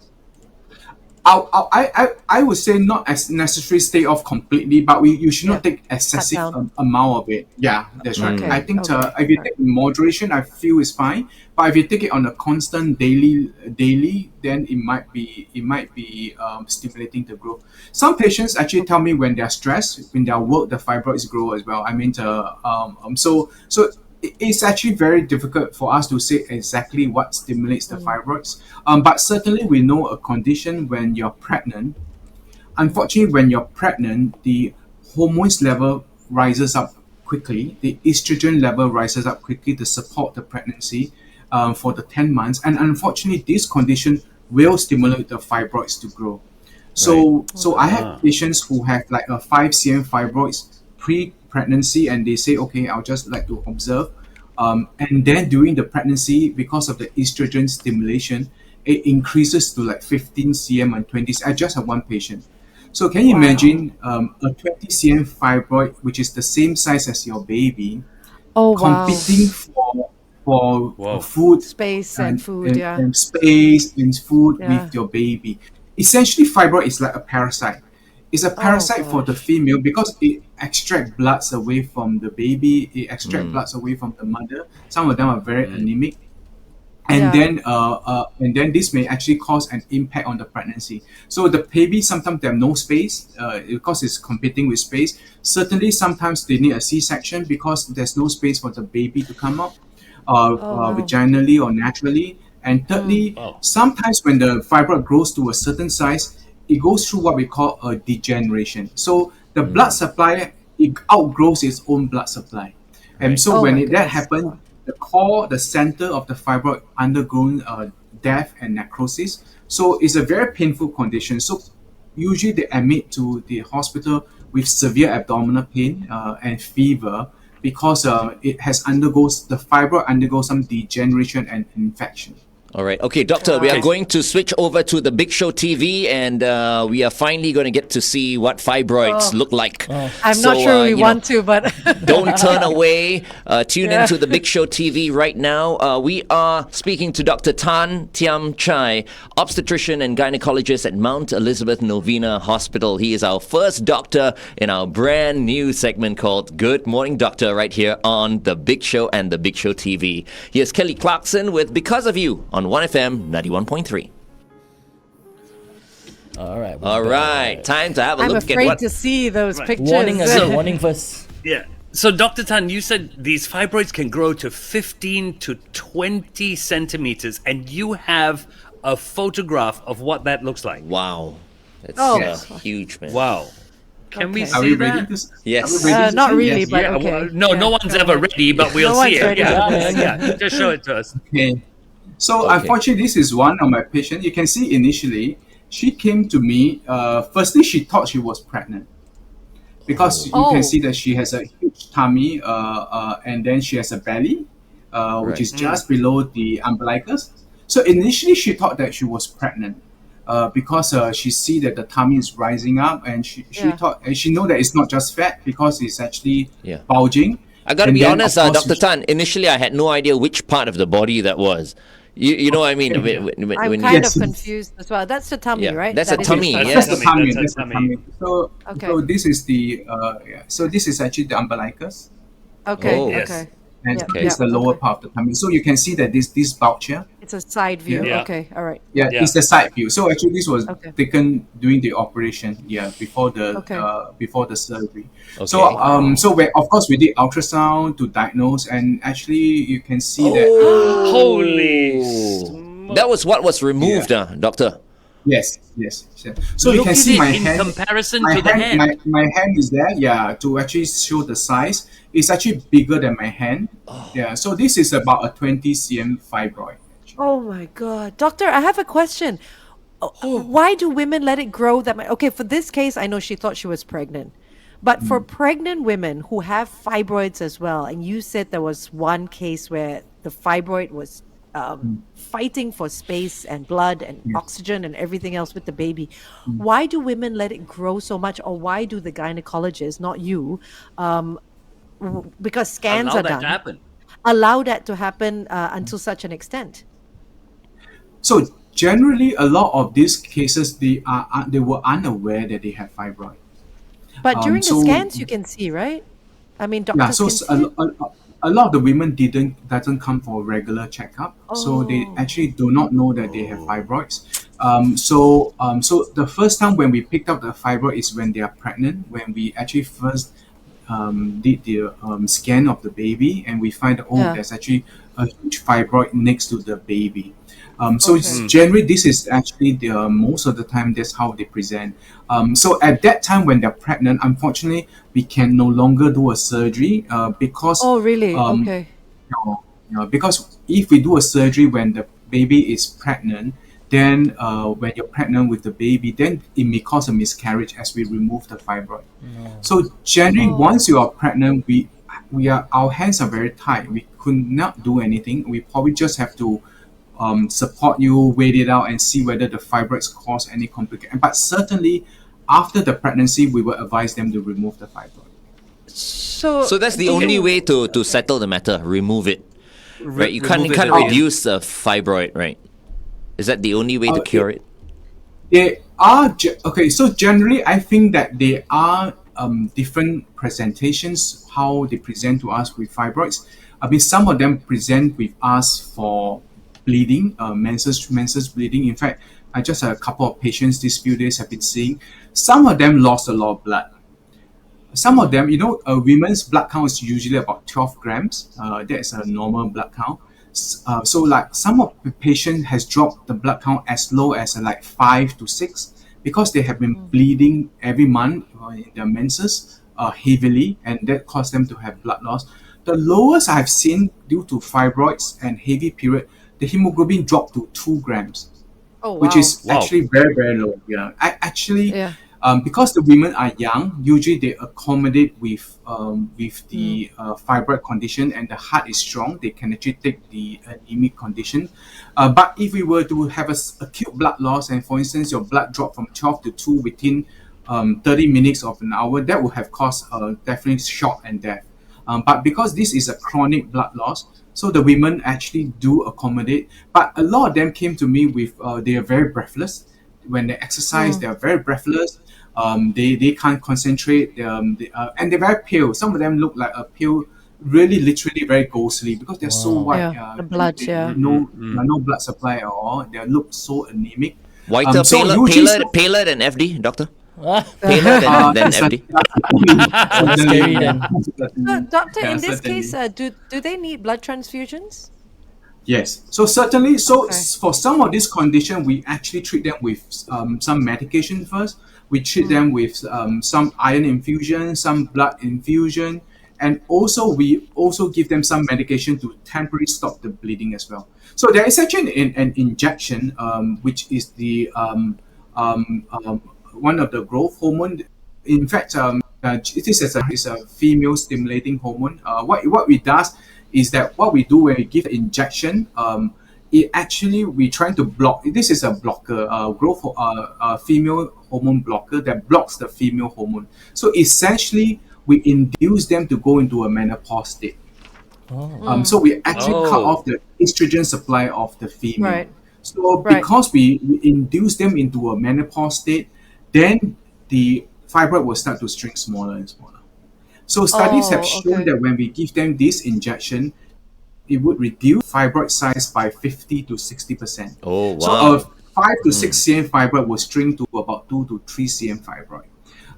I would say not as necessary stay off completely, but you should not take excessive down. amount of it. Yeah, that's right. Okay, I think okay, if you take in moderation, I feel is fine. But if you take it on a constant daily, then it might be stimulating the growth. Some patients actually tell me when they're stressed, when they're work, the fibroids grow as well. I mean, so it's actually very difficult for us to say exactly what stimulates the fibroids. But certainly we know a condition when you're pregnant. Unfortunately, when you're pregnant, the hormones level rises up quickly. The estrogen level rises up quickly to support the pregnancy for the 10 months. And unfortunately, this condition will stimulate the fibroids to grow. So I have patients who have like a 5 cm fibroids pre-pregnancy, and they say, okay, I'll just like to observe. And then during the pregnancy, because of the estrogen stimulation, it increases to like 15 cm and 20 cm. I just have one patient. So can you imagine a 20 cm fibroid, which is the same size as your baby, competing for food, Space and food, yeah. and space and food Yeah. with your baby. Essentially, fibroid is like a parasite. It's a parasite for the female because it extracts bloods away from the baby, it extracts bloods away from the mother. Some of them are very anemic. and Yeah. then this may actually cause an impact on the pregnancy. So the baby sometimes they have no space because it's competing with space. Certainly, sometimes they need a C-section because there's no space for the baby to come out, wow. vaginally or naturally. And thirdly, Wow. sometimes when the fibroid grows to a certain size, it goes through what we call a degeneration. So the blood supply, it outgrows its own blood supply. And so Oh when my that goodness. happens, the core, the center of the fibroid undergoing death and necrosis. So it's a very painful condition. So usually they admit to the hospital with severe abdominal pain and fever because the fibroid undergoes some degeneration and infection. All right. Okay, Doctor, we are going to switch over to the Big Show TV, and we are finally going to get to see what fibroids look like. I'm not sure we you know, want to, but don't turn away. Tune into the Big Show TV right now. We are speaking to Dr. Thiam Chye, obstetrician and gynecologist at Mount Elizabeth Novena Hospital. He is our first doctor in our brand new segment called Good Morning Doctor right here on the Big Show and the Big Show TV. Here's Kelly Clarkson with Because of You on OneFM 91.3. All right. All right, time to have a I'm look at afraid what... to see those pictures. Warning again. Warning first. Yeah. So, Dr. Tan, you said these fibroids can grow to 15 to 20 centimeters, and you have a photograph of what that looks like. Wow. That's Oh. huge, man. Wow. Can we Okay. Are see we that? ready to? Yes. Are we ready to Not see? really, Yes. but Yeah, okay. well, no Yeah. one's ever ready, but we'll No see one's it. ready Yeah, for this. yeah, just show it to us. Okay. So Okay. unfortunately, this is one of my patients. You can see initially, she came to me. Firstly, she thought she was pregnant because you Oh. can see that she has a huge tummy, and then she has a belly, which Right. is just below the umbilicus. So initially, she thought that she was pregnant. Because she see that the tummy is rising up, and she Yeah. thought, and she know that it's not just fat because it's actually Yeah. bulging. I gotta And be then, honest, of course, Dr. Tan. Initially, I had no idea which part of the body that was. You know what I mean? When I'm you- kind Yes. of confused as well. That's the tummy, Yeah, right? that's That a is tummy, it. yes. That's the tummy. That's That's the the tummy. tummy. So, Okay. so this is the so this is actually the umbilicus, Okay. Oh. Yes. Okay. and Yeah, this is the lower okay. part of the tummy. So you can see that this bulge here, It's a side view. Yeah. Okay. All right. yeah, Yeah. it's the side view. So actually, this was Okay. taken during the operation, before the Okay. before the surgery. Okay. So so of course we did ultrasound to diagnose, and actually you can see that. Holy That was what was removed, Doctor. Yes. So you Look can at see it my in hand. comparison My to the hand. My hand is there, to actually show the size. It's actually bigger than my hand. Yeah, so this is about a 20 cm fibroid. Oh my God, doctor, I have a question. Why do women let it grow that much? Okay, for this case, I know she thought she was pregnant. But for pregnant women who have fibroids as well, and you said there was one case where the fibroid was fighting for space and blood and oxygen and everything else with the baby. Why do women let it grow so much, or why do the gynecologists, not you, because scans Allow are that done, to happen. allow that to happen until such an extent? So generally, a lot of these cases, they were unaware that they have fibroid. But during the so- scans, you can see, right? I mean, Yeah, doctors so can see. a lot of the women doesn't come for a regular checkup, so they actually do not know that they have fibroids. So the first time when we picked up the fibroid is when they are pregnant, when we actually first did the scan of the baby, and we find that Yeah. there's actually a huge fibroid next to the baby. Okay. Generally, this is actually the most of the time that's how they present. So at that time when they're pregnant, unfortunately, we can no longer do a surgery because Oh, really? um, Okay. because if we do a surgery when the baby is pregnant, then when you're pregnant with the baby, then it may cause a miscarriage as we remove the fibroid. So generally, once you are pregnant, our hands are very tight. We could not do anything. We probably just have to support you, wait it out, and see whether the fibroids cause any complication. But certainly, after the pregnancy, we will advise them to remove the fibroid. So that's the only way to settle the matter. Remove it, right? You can't remove it can't and- reduce the fibroid, right? Is that the only way to cure it? They are okay. So generally, I think that there are different presentations how they present to us with fibroids. I mean, some of them present with us for bleeding, menses bleeding. In fact, I just had a couple of patients these few days have been seeing. Some of them lost a lot of blood. Some of them, a women's blood count is usually about 12 grams. That's a normal blood count. So like some of the patient has dropped the blood count as low as like 5 to 6 because they have been bleeding every month in their menses heavily, and that caused them to have blood loss. The lowest I've seen due to fibroids and heavy period, the hemoglobin dropped to 2 grams, which is actually very, very low. Yeah, because the women are young, usually they accommodate with the fibroid condition, and the heart is strong. They can actually take the anemic condition. But if we were to have an acute blood loss, and for instance, your blood dropped from 12 to 2 within 30 minutes of an hour, that would have caused definitely shock and death. But because this is a chronic blood loss, so the women actually do accommodate. But a lot of them came to me with they are very breathless. When they exercise, they are very breathless. They can't concentrate, and they're very pale. Some of them look like a pale, really literally very ghostly because they're so white. The blood, no blood supply at all. They look so anemic. Whiter, paler than FD, doctor? Paler than FD? Scary then. So, doctor, in this case, do they need blood transfusions? Yes. So certainly, for some of this condition, we actually treat them with some medication first. We treat them with some iron infusion, some blood infusion, and also we also give them some medication to temporarily stop the bleeding as well. So there is actually an injection, which is the one of the growth hormone. In fact, it is a female stimulating hormone. What we does is that what we do when we give the injection, it actually we trying to block. This is a blocker, female hormone blocker that blocks the female hormone. So essentially, we induce them to go into a menopause state. So we actually cut off the estrogen supply of the female. Right. So because we induce them into a menopause state, then the fibroid will start to shrink smaller and smaller. So studies have shown that when we give them this injection, it would reduce fibroid size by 50 to 60%. Oh, wow. So a 5 to 6 cm fibroid will shrink to about 2 to 3 cm fibroid.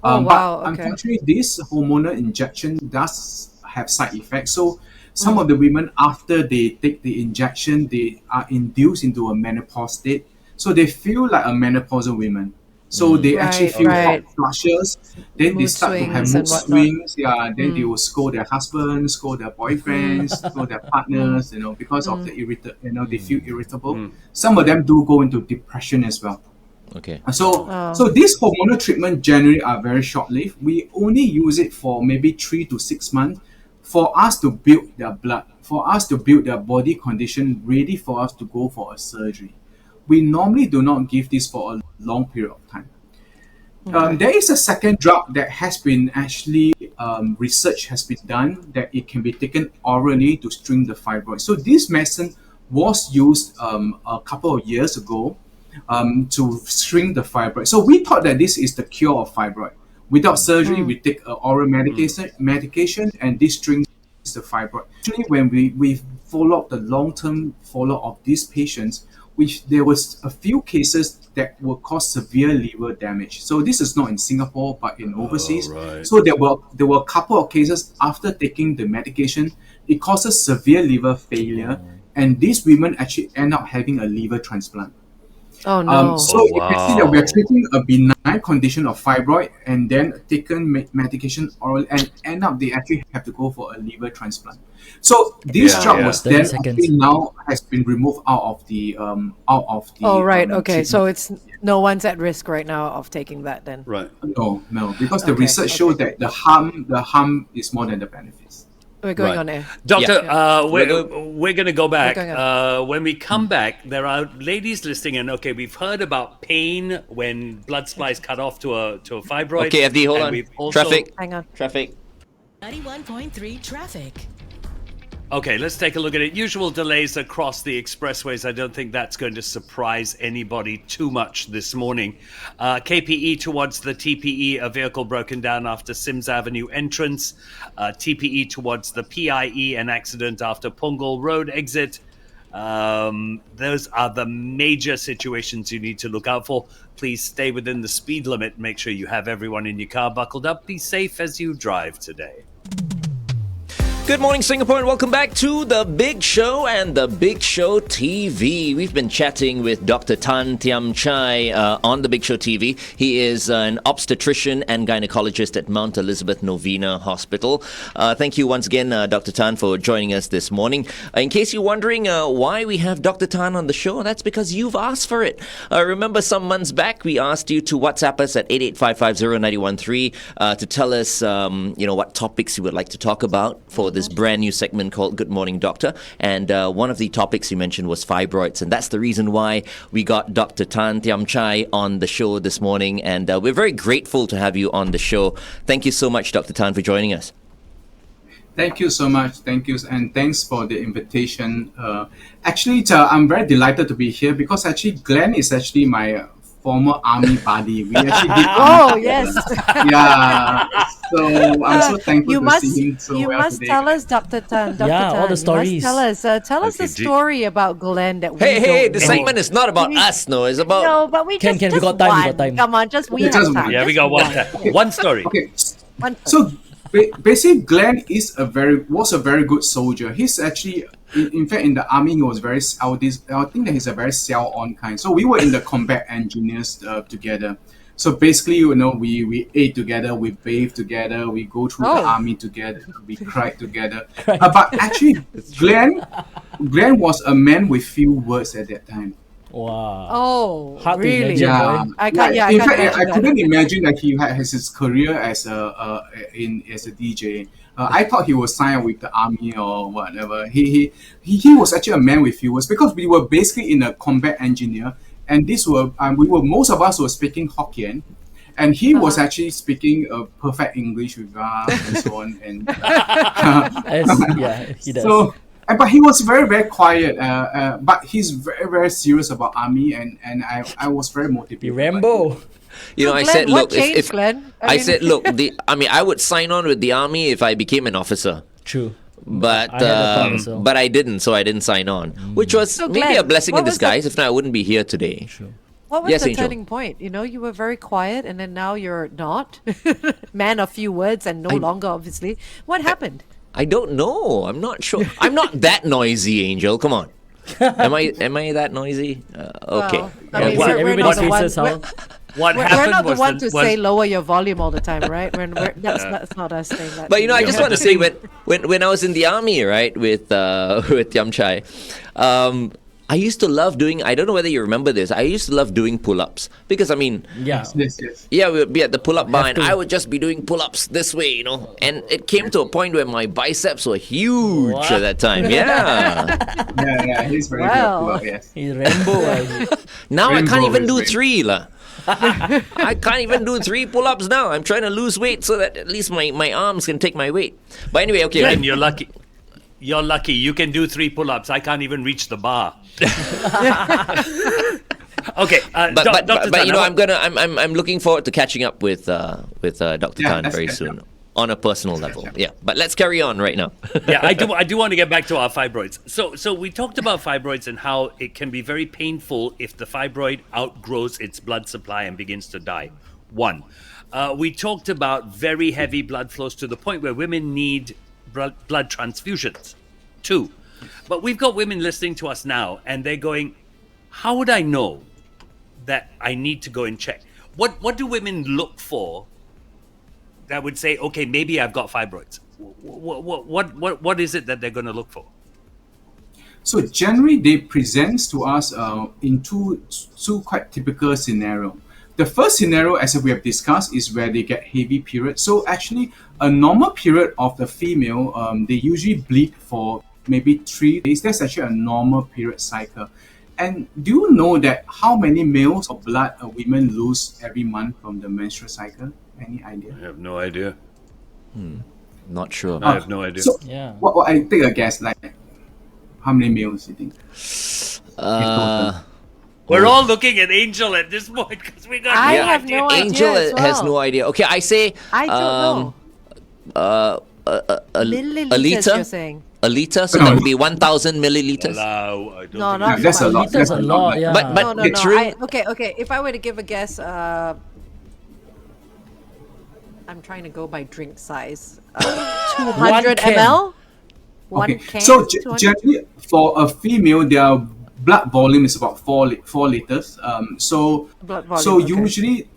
But unfortunately, this hormonal injection does have side effects. So some of the women, after they take the injection, they are induced into a menopause state. So they feel like a menopausal woman. So they actually feel hot flushes. Then they start to have mood swings. Yeah, then they will scold their husbands, scold their boyfriends, scold their partners. Because of the they feel irritable. Some of them do go into depression as well. Okay. So this hormonal treatment generally are very short-lived. We only use it for maybe 3 to 6 months for us to build their blood, for us to build their body condition ready for us to go for a surgery. We normally do not give this for a long period of time. There is a second drug that has been actually research has been done that it can be taken orally to shrink the fibroid. So this medicine was used a couple of years ago to shrink the fibroid. So we thought that this is the cure of fibroid. Without surgery, we take oral medication, and this shrinks the fibroid. Actually, when we follow up the long-term follow-up of these patients, which there was a few cases that will cause severe liver damage. So this is not in Singapore, but in overseas. So there were a couple of cases after taking the medication, it causes severe liver failure, and these women actually end up having a liver transplant. Oh no! So you can see that we are treating a benign condition of fibroid and then taken medication oral, and end up they actually have to go for a liver transplant. So this drug was then actually now has been removed out of the. Oh right, okay. So it's no one's at risk right now of taking that then. Right. No, because the research showed that the harm is more than the benefits. We're going on air. Doctor, we're going to go back. When we come back, there are ladies listening, and we've heard about pain when blood supply is cut off to a fibroid. Okay, FD, hold on. Traffic. Hang on. Traffic. 91.3 traffic. Okay, let's take a look at it. Usual delays across the expressways. I don't think that's going to surprise anybody too much this morning. KPE towards the TPE, a vehicle broken down after Sims Avenue entrance. TPE towards the PIE, an accident after Punggol Road exit. Those are the major situations you need to look out for. Please stay within the speed limit. Make sure you have everyone in your car buckled up. Be safe as you drive today. Good morning, Singapore, and welcome back to The Big Show and The Big Show TV. We've been chatting with Dr. Thiam Chye on The Big Show TV. He is an obstetrician and gynecologist at Mount Elizabeth Novena Hospital. Thank you once again, Dr. Tan, for joining us this morning. In case you're wondering why we have Dr. Tan on the show, that's because you've asked for it. Remember some months back, we asked you to WhatsApp us at 88550913 to tell us, what topics you would like to talk about for this brand new segment called Good Morning Doctor. And one of the topics you mentioned was fibroids. And that's the reason why we got Dr. Thiam Chye on the show this morning. And we're very grateful to have you on the show. Thank you so much, Dr. Tan, for joining us. Thank you so much. Thank you. And thanks for the invitation. I'm very delighted to be here because actually Glenn is actually my former army buddy. We actually did army yes. Yeah. So I'm so thankful You to must, see him so you well must today. tell us, Dr. Tan. Dr. Yeah, all Tan, the you must stories. tell us the story about Glenn that we Hey, don't the know. segment is not about us, no. It's about... No, but we Can, just we got time, we got one. time. Come on, just we Okay, have just time. one. Yeah, we Just got one time. One story. Okay. One. So basically, Glenn was a very good soldier. He's actually, in fact, in the army, he was very. I think that he's a very sell-on kind. So we were in the combat engineers together. So basically, we ate together, we bathed together, we go through the army together, we cried together. But actually, Glenn was a man with few words at that time. Wow. Oh, Hard to really? imagine, boy. I can't. Yeah, In I can't fact, imagine I that. couldn't imagine that he had his career as a DJ. I thought he was signed with the army or whatever. He was actually a man with few words because we were basically in a combat engineer, and most of us were speaking Hokkien, and he was actually speaking perfect English with us and so on. And Yeah, he does. so. But he was very, very quiet. But he's very, very serious about army, and I was very motivated. Be Rambo. I Glenn, said, what look, changed, if Glenn? I said, look, I would sign on with the army if I became an officer. True. But I had that thought as well. but I didn't, so I didn't sign on, which was So, maybe Glenn, a blessing in what was disguise. If not, I wouldn't be here today. True. What was Yes, the Angel. turning point? You were very quiet, and then now you're not. Man of few words, and no longer, obviously. What happened? I don't know. I'm not sure. I'm not that noisy, Angel. Come on. Am I that noisy? Okay. Well, I mean, what- we're Everybody not the one. faces how... What We're happened not the was one to was- say lower your volume all the time, right? That's not us saying that. But I You just had want to to say think- when I was in the army, right, with Thiam Chye, I used to love doing. I don't know whether you remember this. I used to love doing pull-ups because Yeah. Yes. yeah, we would be at the pull-up bar, and to. I would just be doing pull-ups this way, and it came to a point where my biceps were huge What? at that time. Yeah. Yeah, he's very Well. good. Yes. He's Rambo. Now I can't Rainbow even is do rainbow. 3 lah. I can't even do 3 pull-ups now. I'm trying to lose weight so that at least my arms can take my weight. But anyway, okay. Glenn, you're lucky. You're lucky. You can do 3 pull-ups. I can't even reach the bar. Okay, But Dr. Tan, I'm looking forward to catching up with Dr. Yeah, Tan let's very catch soon up. on a personal level. Yeah, but let's carry on right now. yeah, I do want to get back to our fibroids. So we talked about fibroids and how it can be very painful if the fibroid outgrows its blood supply and begins to die. 1. We talked about very heavy blood flows to the point where women need blood transfusions. 2. But we've got women listening to us now, and they're going, how would I know that I need to go and check? What do women look for that would say, okay, maybe I've got fibroids? What is it that they're going to look for? So generally, they present to us in two quite typical scenarios. The first scenario, as we have discussed, is where they get heavy periods. So actually, a normal period of the female, they usually bleed for maybe 3 days. That's actually a normal period cycle. And do you know that how many mils of blood a women lose every month from the menstrual cycle? Any idea? I have no idea. Not sure. I have no idea. So, Yeah. what I take a guess, like how many mils you think? We're all looking at Angel at this point because we got I no have idea. no idea. Angel as has well. no idea. Okay, I say I don't know. a Milliliters, liter. you're saying. A liter, so No, that would be 1,000 milliliters. I don't No, think not that's so a much. lot. Liters That's a a lot, lot. yeah. But No, it's no. Okay. If I were to give a guess, I'm trying to go by drink size. 200 can. ml. One Okay, can. so 200? generally for a female, their blood volume is about 4 liters. Blood volume, So okay. usually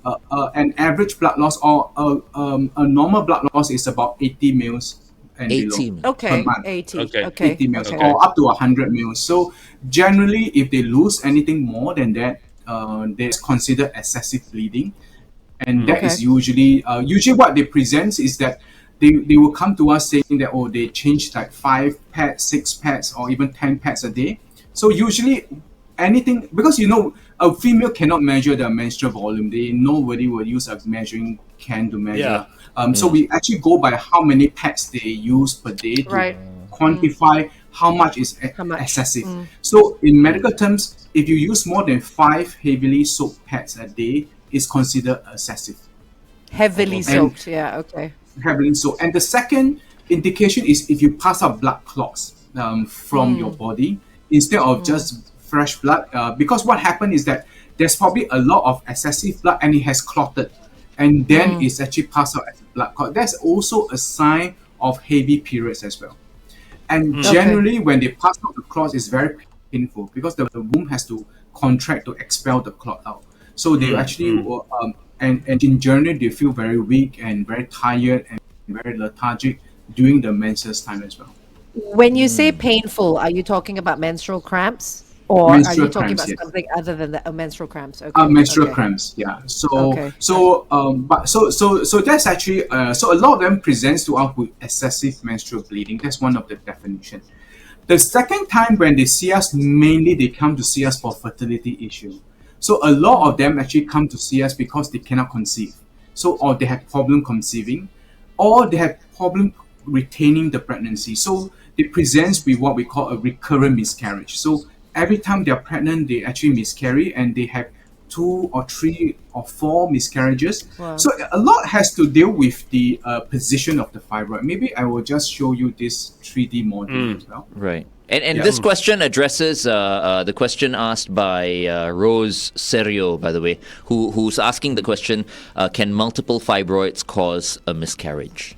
an average blood loss or a normal blood loss is about 80 mils and 80 below Okay, per month. 80. Okay. Okay. 80 mils Okay. or up to 100 mils. So generally, if they lose anything more than that, that's considered excessive bleeding, and that is Okay. usually what they present is that they will come to us saying that they changed like 5 pads, 6 pads, or even 10 pads a day. So usually anything, because a female cannot measure their menstrual volume. Nobody will use a measuring can to measure. So we actually go by how many pads they use per day to Right. quantify how much is How much? excessive. So in medical terms, if you use more than 5 heavily soaked pads a day, it's considered excessive. Heavily soaked. Yeah. Okay. Heavily soaked. And the second indication is if you pass out blood clots from your body instead of just fresh blood, because what happened is that there's probably a lot of excessive blood and it has clotted, and then it's actually passed out as a blood clot. That's also a sign of heavy periods as well. And generally, when they pass out the clots, it's very painful because the womb has to contract to expel the clot out. So they actually and in general they feel very weak and very tired and very lethargic during the menstrual time as well. When you say painful, are you talking about menstrual cramps? Or Menstrual are you talking cramps, about yes. something other than that? Menstrual cramps. Okay. Menstrual okay. cramps, yeah. Okay. So that's actually so a lot of them presents to us with excessive menstrual bleeding. That's one of the definition. The second time when they see us, mainly they come to see us for fertility issue. So a lot of them actually come to see us because they cannot conceive. So or they have problem conceiving, or they have problem retaining the pregnancy. So they present with what we call a recurrent miscarriage. So every time they're pregnant, they actually miscarry and they have 2 or 3 or 4 miscarriages. Wow. So a lot has to deal with the position of the fibroid. Maybe I will just show you this 3D model as well. Right. And this question addresses the question asked by Rose Serio, by the way, who's asking the question, can multiple fibroids cause a miscarriage?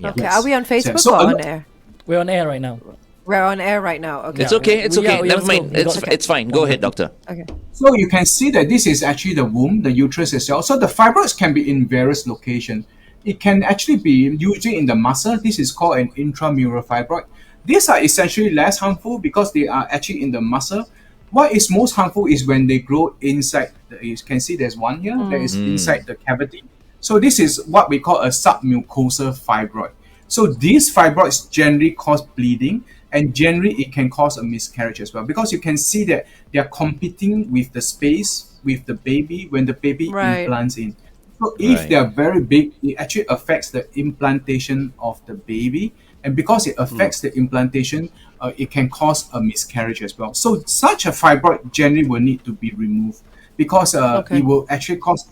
Okay. Yes. Are we on Facebook So or a on lot- air? We're on air right now. We're on air right now. Okay. It's okay. It's We okay. are- Never let's go. mind. We got- It's fine. Go ahead, doctor. Okay. So you can see that this is actually the womb, the uterus as well. So the fibroids can be in various locations. It can actually be usually in the muscle. This is called an intramural fibroid. These are essentially less harmful because they are actually in the muscle. What is most harmful is when they grow inside. You can see there's one here that is inside the cavity. So this is what we call a submucosal fibroid. So these fibroids generally cause bleeding, and generally it can cause a miscarriage as well, because you can see that they are competing with the space with the baby when the baby Right. implants in. So if Right. they are very big, it actually affects the implantation of the baby, and because it affects the implantation, it can cause a miscarriage as well. So such a fibroid generally will need to be removed because Okay. it will actually cause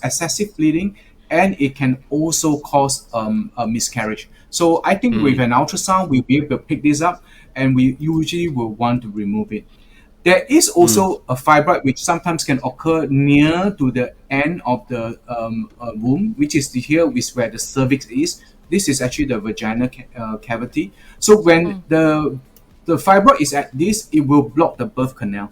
excessive bleeding, and it can also cause a miscarriage. So I think with an ultrasound, we'll be able to pick this up, and we usually will want to remove it. There is also a fibroid which sometimes can occur near to the end of the womb, which is here is where the cervix is. This is actually the vaginal cavity. So when the fibroid is at this, it will block the birth canal.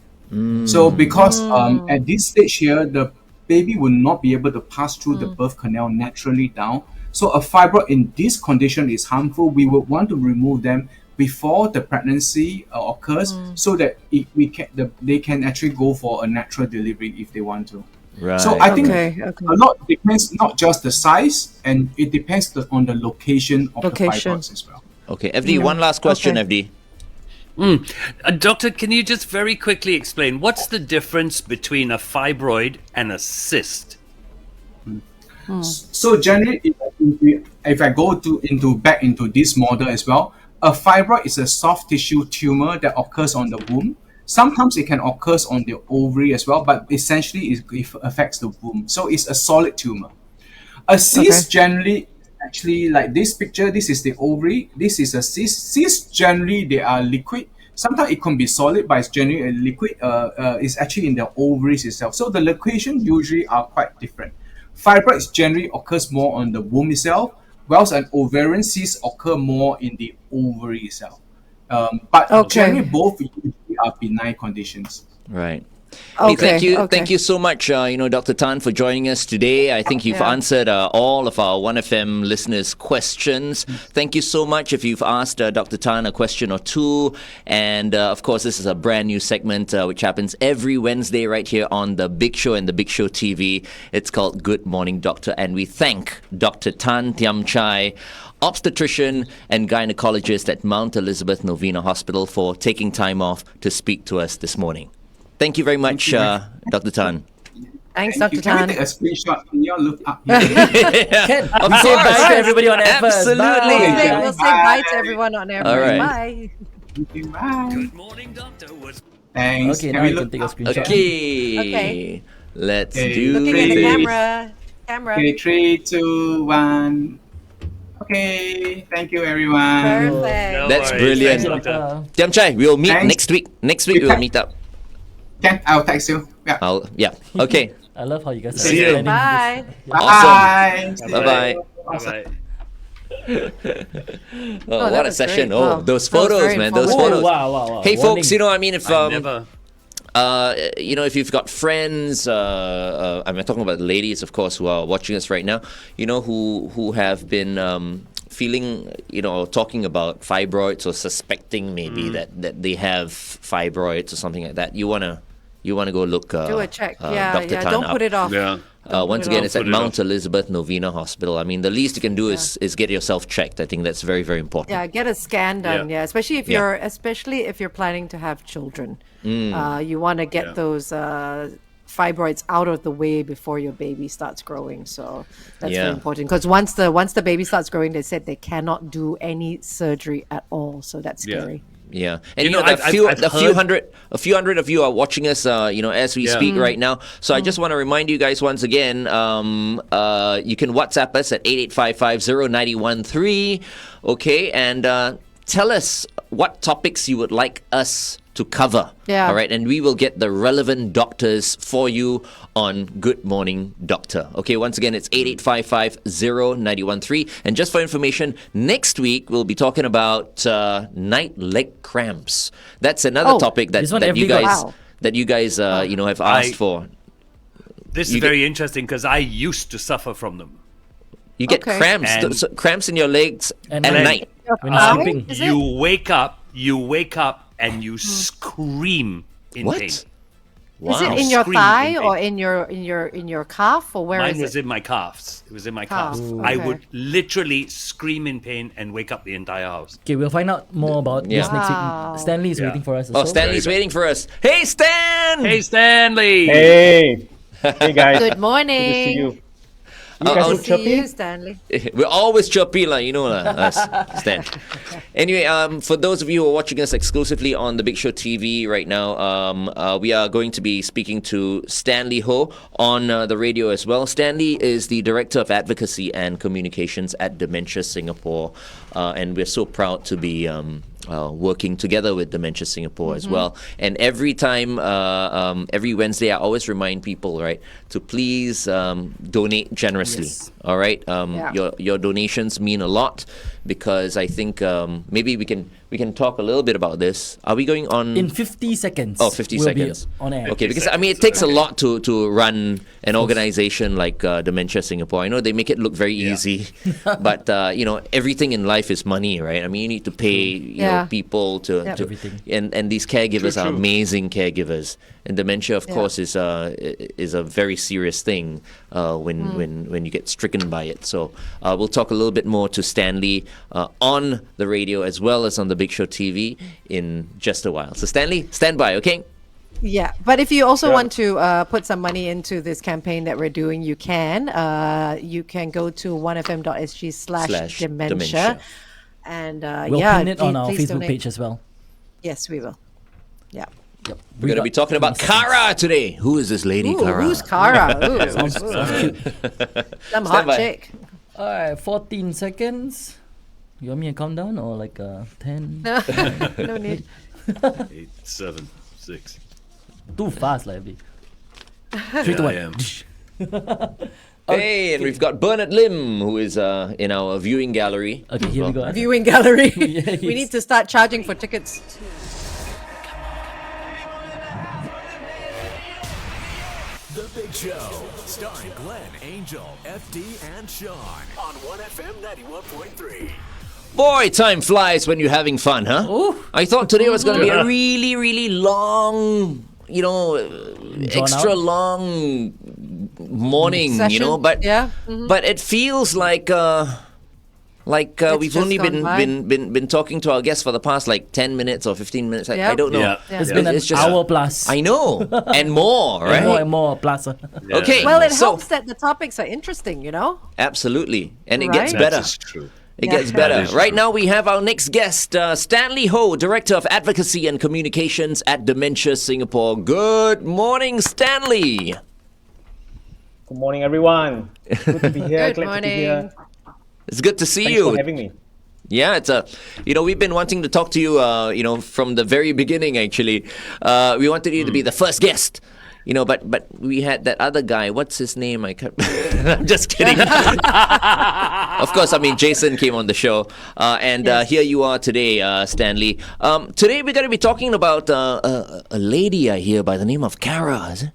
So because at this stage here, the baby will not be able to pass through the birth canal naturally down. So a fibroid in this condition is harmful. We would want to remove them before the pregnancy occurs, so that they can actually go for a natural delivery if they want to. Right. So I think Okay. a lot depends, not just the size, and it depends on the location of the fibroids as well. Okay, FD, one last question, Okay. FD. Doctor, can you just very quickly explain what's the difference between a fibroid and a cyst? So generally, if I go back into this model as well, a fibroid is a soft tissue tumor that occurs on the womb. Sometimes it can occur on the ovary as well, but essentially it affects the womb. So it's a solid tumor. A cyst generally actually, like this picture, this is the ovary, this is a cyst. Cysts generally they are liquid. Sometimes it can be solid, but it's generally a liquid. It's actually in the ovaries itself. So the location usually are quite different. Fibroids generally occurs more on the womb itself, whilst an ovarian cyst occur more in the ovary itself. But generally both usually are benign conditions. Right. Okay, Thank you so much, Dr. Tan, for joining us today. I think you've answered all of our OneFM listeners' questions. Thank you so much if you've asked Dr. Tan a question or two. And of course, this is a brand new segment which happens every Wednesday right here on The Big Show and The Big Show TV. It's called Good Morning Doctor. And we thank Dr. Tan Thiam Chye, obstetrician and gynecologist at Mount Elizabeth Novena Hospital, for taking time off to speak to us this morning. Thank you very much, Dr. Tan. Thanks, Dr. Can Tan. we take a screenshot? Can you all look up here? Ken, we say bye to everybody on air first. Absolutely. Bye. We'll say bye to everyone on air. All right. Bye. Bye. Good morning, Doctor. Was Thanks. Okay, Can now we you can look take a up? screenshot. Okay. Let's Okay. do Looking at the this. camera. Okay, 3, 2, 1. Okay, thank you everyone. Perfect. That's worries. brilliant. Thanks, Doctor. Thiam Chye, we'll meet Thanks. next week. Next week we'll meet up. Can I'll text you. Yeah. Yeah. Okay. I love how you guys See are you. planning Bye. Awesome. Bye. Bye-bye. Bye-bye. Oh, that what a was session. great. Oh, Wow. those That was photos, very man. Those informative. photos. Wow. Hey, folks, Warning. if I never. if you've got friends, I'm talking about the ladies, of course, who are watching us right now, who have been feeling, talking about fibroids or suspecting maybe that they have fibroids or something like that. You wanna go look. Do a check. Dr. Tan Don't up. put it off. Yeah. Once it again, off. it's at Put it Mount off. Elizabeth Novena Hospital. I mean, the least you can do is get yourself checked. I think that's very, very important. Yeah, get a scan done. Yeah. Yeah, especially if you're planning to have children. You want to get those fibroids out of the way before your baby starts growing. So that's very important, because once the baby starts growing, they said they cannot do any surgery at all. So that's scary. Yeah, and I've a few heard- hundred of you are watching us, as we speak right now. So I just want to remind you guys once again, you can WhatsApp us at 88550913, okay, and tell us what topics you would like us to cover. Yeah. All right, and we will get the relevant doctors for you on Good Morning Doctor. Okay, once again, it's 88550913. And just for information, next week we'll be talking about night leg cramps. That's another topic This one that you every guys Wow. have asked for. This You is very interesting because I used to suffer from them. You get Okay. cramps, And- cramps in your legs And at leg. night. When you're sleeping. Is You wake up and you scream in What? pain. Wow. Is it in your Scream thigh in or pain. in your calf, or where Mine is was it? in my calves. It was in my Calves, calves. okay. I would literally scream in pain and wake up the entire house. Okay, we'll find out more about this next Wow. week. Stanley is Yeah. waiting for us. Oh, also. Stanley's waiting for us. Hey, Stan! Hey, Stanley! Hey, hey guys. Good morning. Good to see you. You I'll- guys I'll look See chirpy? you, Stanley. We're always chirpy, us, Stan. Anyway, for those of you who are watching us exclusively on the Big Show TV right now, we are going to be speaking to Stanley Ho on the radio as well. Stanley is the Director of Advocacy and Communications at Dementia Singapore, and we're so proud to be working together with Dementia Singapore as well. And every time, every Wednesday, I always remind people, right, to please donate generously. All right, your donations mean a lot, because I think maybe we can talk a little bit about this. Are we going on In 50 seconds. Oh, 50 we'll seconds. Be on air. Okay, because I mean, it takes a lot to run an organization like Dementia Singapore. I know they make it look very easy, but everything in life is money, right? I mean, you need to pay people to Everything. and these caregivers are amazing caregivers. And dementia, of course, is a very serious thing when you get stricken by it. So we'll talk a little bit more to Stanley on the radio as well as on the Big Show TV in just a while. So Stanley, stand by, okay? Yeah, but if you also want to put some money into this campaign that we're doing, you can. You can go to onefm.sg/dementia. And We'll pin it on our please Facebook donate. page as well. Yes, we will. Yeah. Yep. We're going to be talking about Kara today. Who is this lady, Ooh, Kara? who's Kara? Ooh, Sounds cute. some Stand hot by. chick. Alright, 14 seconds. You want me to count down or like 10? No need. 8, 7, 6. Too fast, like. 3, Yeah, 2, 1. I am. Hey, and we've got Bernard Lim, who is in our viewing gallery. Okay, here we go. Viewing gallery. Yes. We need to start charging for tickets. The Big Show, starring Glenn, Angel, FD, and Sean on 1FM 91.3. Boy, time flies when you're having fun, huh? Ooh. I thought today was going to be a really, really long, extra out. long morning, Session? but Yeah. but it feels like we've just only gone by. been talking to our guests for the past like 10 minutes or 15 minutes. I Yep. don't know. Yeah. Yeah. It's been an It's just- hour plus. I know, and more, right? And more plus. Yeah. Okay. Well, it so, helps that the topics are interesting, you know? Absolutely, and it gets Right? better. That is true. It Yeah. gets better. That is Right true. now, we have our next guest, Stanley Ho, Director of Advocacy and Communications at Dementia Singapore. Good morning, Stanley. Good morning, everyone. Good to be here. Good Glad to be here. morning. It's good to see Thanks you. for having me. Yeah, it's we've been wanting to talk to you, from the very beginning. Actually, we wanted you to be the first guest. But we had that other guy. What's his name? I can't. I'm just kidding. Of course, Jason came on the show, and here you are today, Stanley. Today we're going to be talking about a lady I hear by the name of Kara. Is it?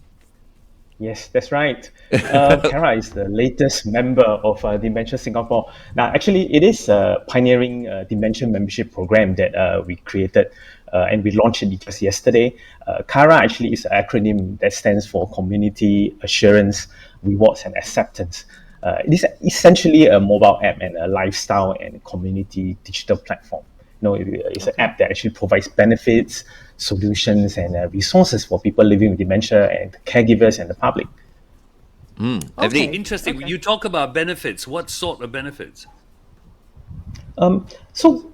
Yes, that's right. Kara is the latest member of Dementia Singapore. Now, actually, it is a pioneering dementia membership program that we created, and we launched it just yesterday. Kara actually is an acronym that stands for Community Assurance, Rewards and Acceptance. It is essentially a mobile app and a lifestyle and community digital platform. It's an app that actually provides benefits, solutions, and resources for people living with dementia and caregivers and the public. Okay. Interesting. When you talk about benefits, what sort of benefits? So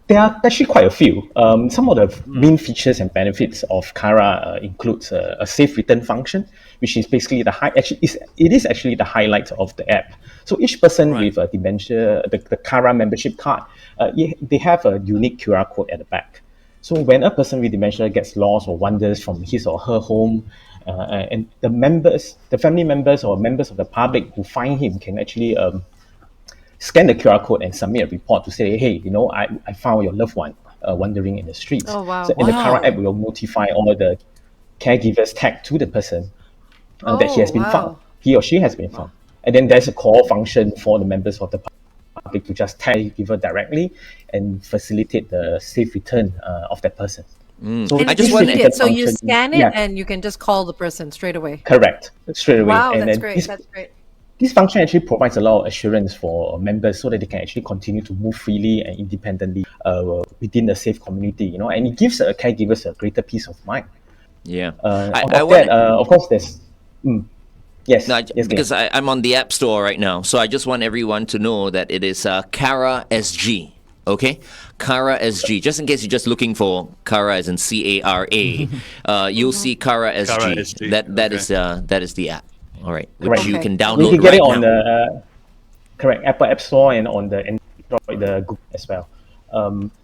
there are actually quite a few. Some of the main features and benefits of Kara includes a safe return function, which is basically it is actually the highlight of the app. So each person with a dementia, the Kara membership card, they have a unique QR code at the back. So when a person with dementia gets lost or wanders from his or her home, and the family members or members of the public who find him can actually scan the QR code and submit a report to say, hey, I found your loved one wandering in the streets. Oh, wow. So in the Kara app, we will notify all the caregivers tagged to the person that he has been found. He or she has been found. And then there's a call function for the members of the public to just tag the caregiver directly and facilitate the safe return of that person. So And I just it's want- immediate, so you function- scan it yeah. and you can just call the person straight away. Correct, straight away. Wow, And that's then great. this- That's great. This function actually provides a lot of assurance for members so that they can actually continue to move freely and independently within the safe community, and it gives caregivers a greater peace of mind. Yeah. Of course, there's... Yes, No, yes, because Glenn. I'm on the App Store right now, so I just want everyone to know that it is Kara SG. Okay, Kara SG. Just in case you're just looking for Kara as in CARA, you'll see Kara SG. Kara SG, That is the app. All right, which Correct. you Okay. can download You can get right it on now. the correct Apple App Store and on the Android, the Google as well.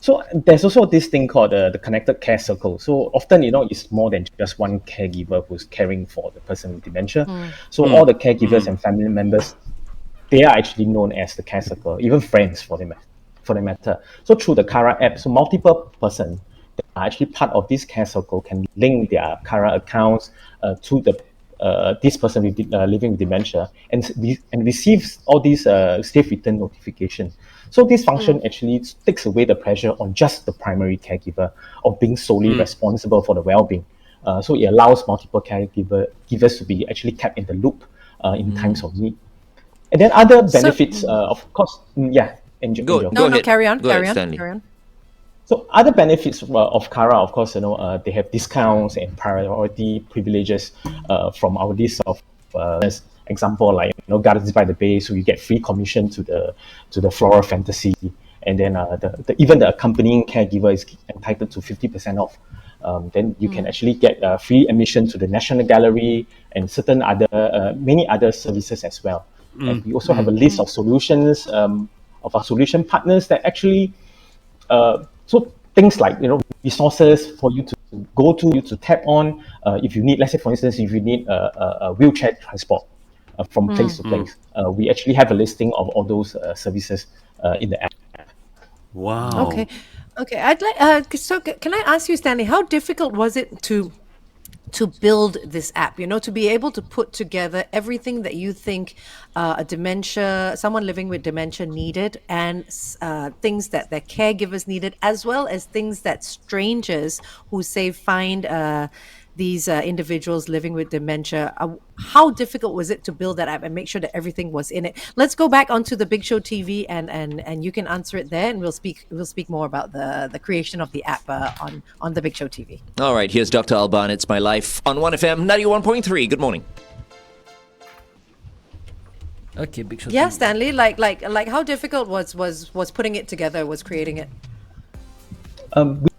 So there's also this thing called the connected care circle. So often, it's more than just one caregiver who's caring for the person with dementia. So all the caregivers and family members, they are actually known as the care circle, even friends for the matter. So through the Kara app, so multiple persons that are actually part of this care circle can link their Kara accounts to the this person living with dementia and receives all these safe return notifications. So this function actually takes away the pressure on just the primary caregiver of being solely responsible for the well-being. So it allows multiple caregivers to be actually kept in the loop in times of need. And then other benefits, of course, Angel. Go No, ahead. carry on. Go ahead, Stanley. Carry on. So other benefits of Kara, of course, they have discounts and priority privileges from our list of example, like Gardens by the Bay, so you get free commission to the Floral Fantasy, and then even the accompanying caregiver is entitled to 50% off. Then you can actually get free admission to the National Gallery and certain other many other services as well. And we also have a list of solutions of our solution partners that actually so things like resources for you to go to, you to tap on if you need, let's say for instance, if you need a wheelchair transport from place to place, we actually have a listing of all those services in the app. Wow. Okay. I'd like. So can I ask you, Stanley, how difficult was it to build this app? To be able to put together everything that you think someone living with dementia needed, and things that their caregivers needed, as well as things that strangers who say find these individuals living with dementia. How difficult was it to build that app and make sure that everything was in it? Let's go back onto the Big Show TV and you can answer it there, and we'll speak more about the creation of the app on the Big Show TV. All right, here's Dr. Alban. It's My Life on 1FM 91.3. Good morning. Okay, Big Show. Yeah, TV. Stanley, like how difficult was putting it together, was creating it?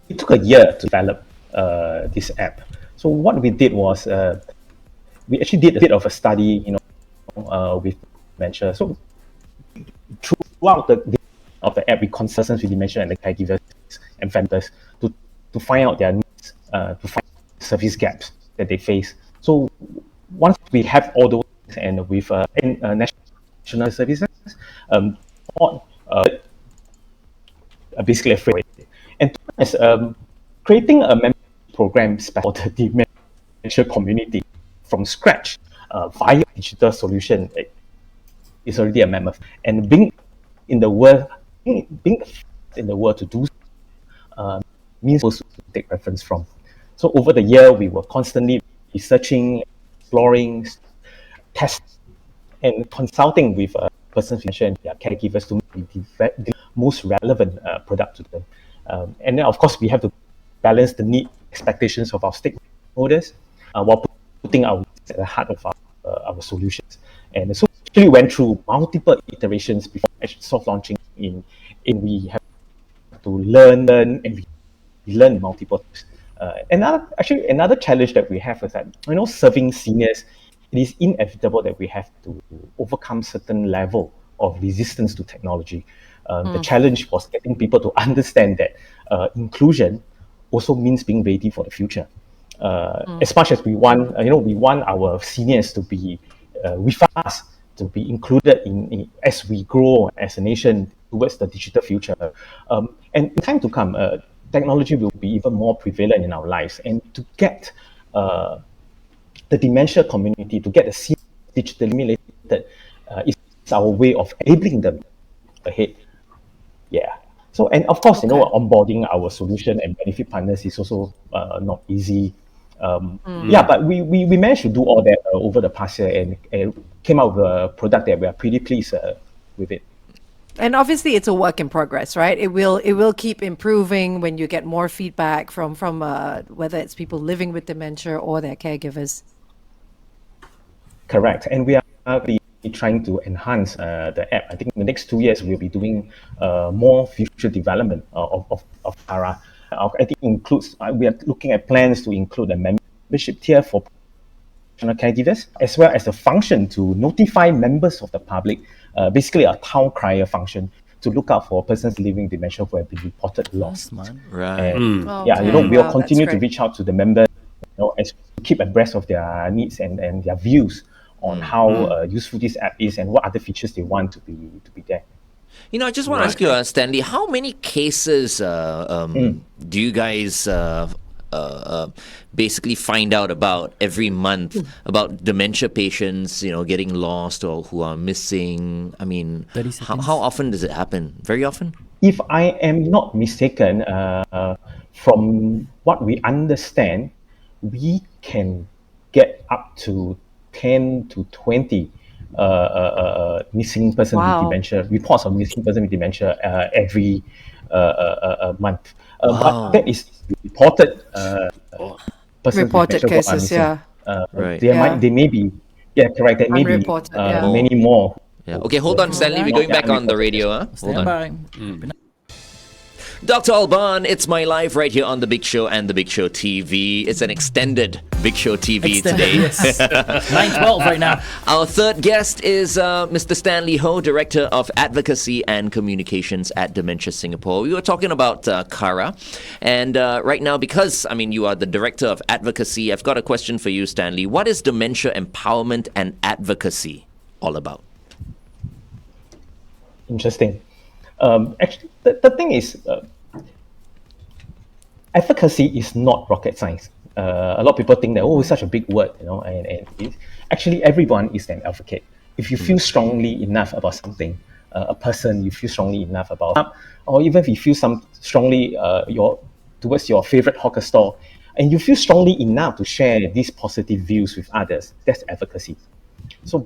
We took a year to develop this app. So what we did was we actually did a bit of a study, with dementia. So throughout the app, we consulted with dementia and the caregivers and families to find out their needs, to find service gaps that they face. So once we have all those, and with national services, basically a framework, and as creating a membership program for the dementia community from scratch via digital solution is already a mammoth. And being in the world to do means also to take reference from. So over the year, we were constantly researching, exploring, testing, and consulting with persons with dementia and their caregivers to make the most relevant product to them. And then, of course, we have to balance the need, expectations of our stakeholders while putting our needs at the heart of our solutions. And so we actually went through multiple iterations before soft launching we have to learn and we learn multiple things. Another challenge that we have is that, serving seniors, it is inevitable that we have to overcome certain level of resistance to technology. The challenge was getting people to understand that inclusion also means being ready for the future. As much as we want, we want our seniors to be with us, to be included in as we grow as a nation towards the digital future. And in time to come, technology will be even more prevalent in our lives. And to get the dementia community, to get the seniors digitally stimulated, is our way of enabling them ahead. Yeah. So, and of course, onboarding our solution and benefit partners is also not easy. Yeah, but we managed to do all that over the past year and came out with a product that we are pretty pleased with it. And obviously, it's a work in progress, right? It will keep improving when you get more feedback from whether it's people living with dementia or their caregivers. Correct, and we are trying to enhance the app. I think in the next 2 years we'll be doing more future development of ARA. I think includes we are looking at plans to include a membership tier for professional caregivers, as well as a function to notify members of the public, basically a town crier function to look out for persons living with dementia who have been reported lost. Right. And, we'll continue to reach out to the members, as to keep abreast of their needs and their views on how useful this app is and what other features they want to be there. I just want to ask you, Stanley, how many cases do you guys basically find out about every month about dementia patients, getting lost or who are missing? I mean, how often does it happen? Very often? If I am not mistaken, from what we understand, we can get up to 10 to 20 missing person with dementia, reports of missing person with dementia every month. But that is reported cases, yeah. Right. They may be, correct, there may be many more. Yeah. Okay, hold on, Stanley. We're going back on the radio. Hold on. Dr. Alban, It's My Life right here on The Big Show and The Big Show TV. It's an extended Big Show TV today. Yes. 9:12 right now. Our third guest is Mr. Stanley Ho, Director of Advocacy and Communications at Dementia Singapore. We were talking about Kara. And right now, because, you are the Director of Advocacy, I've got a question for you, Stanley. What is dementia empowerment and advocacy all about? Interesting. Actually, the thing is, advocacy is not rocket science. A lot of people think that, it's such a big word, and actually everyone is an advocate. If you feel strongly enough about something, a person you feel strongly enough about, or even if you feel strongly towards your favorite hawker store, and you feel strongly enough to share these positive views with others, that's advocacy. So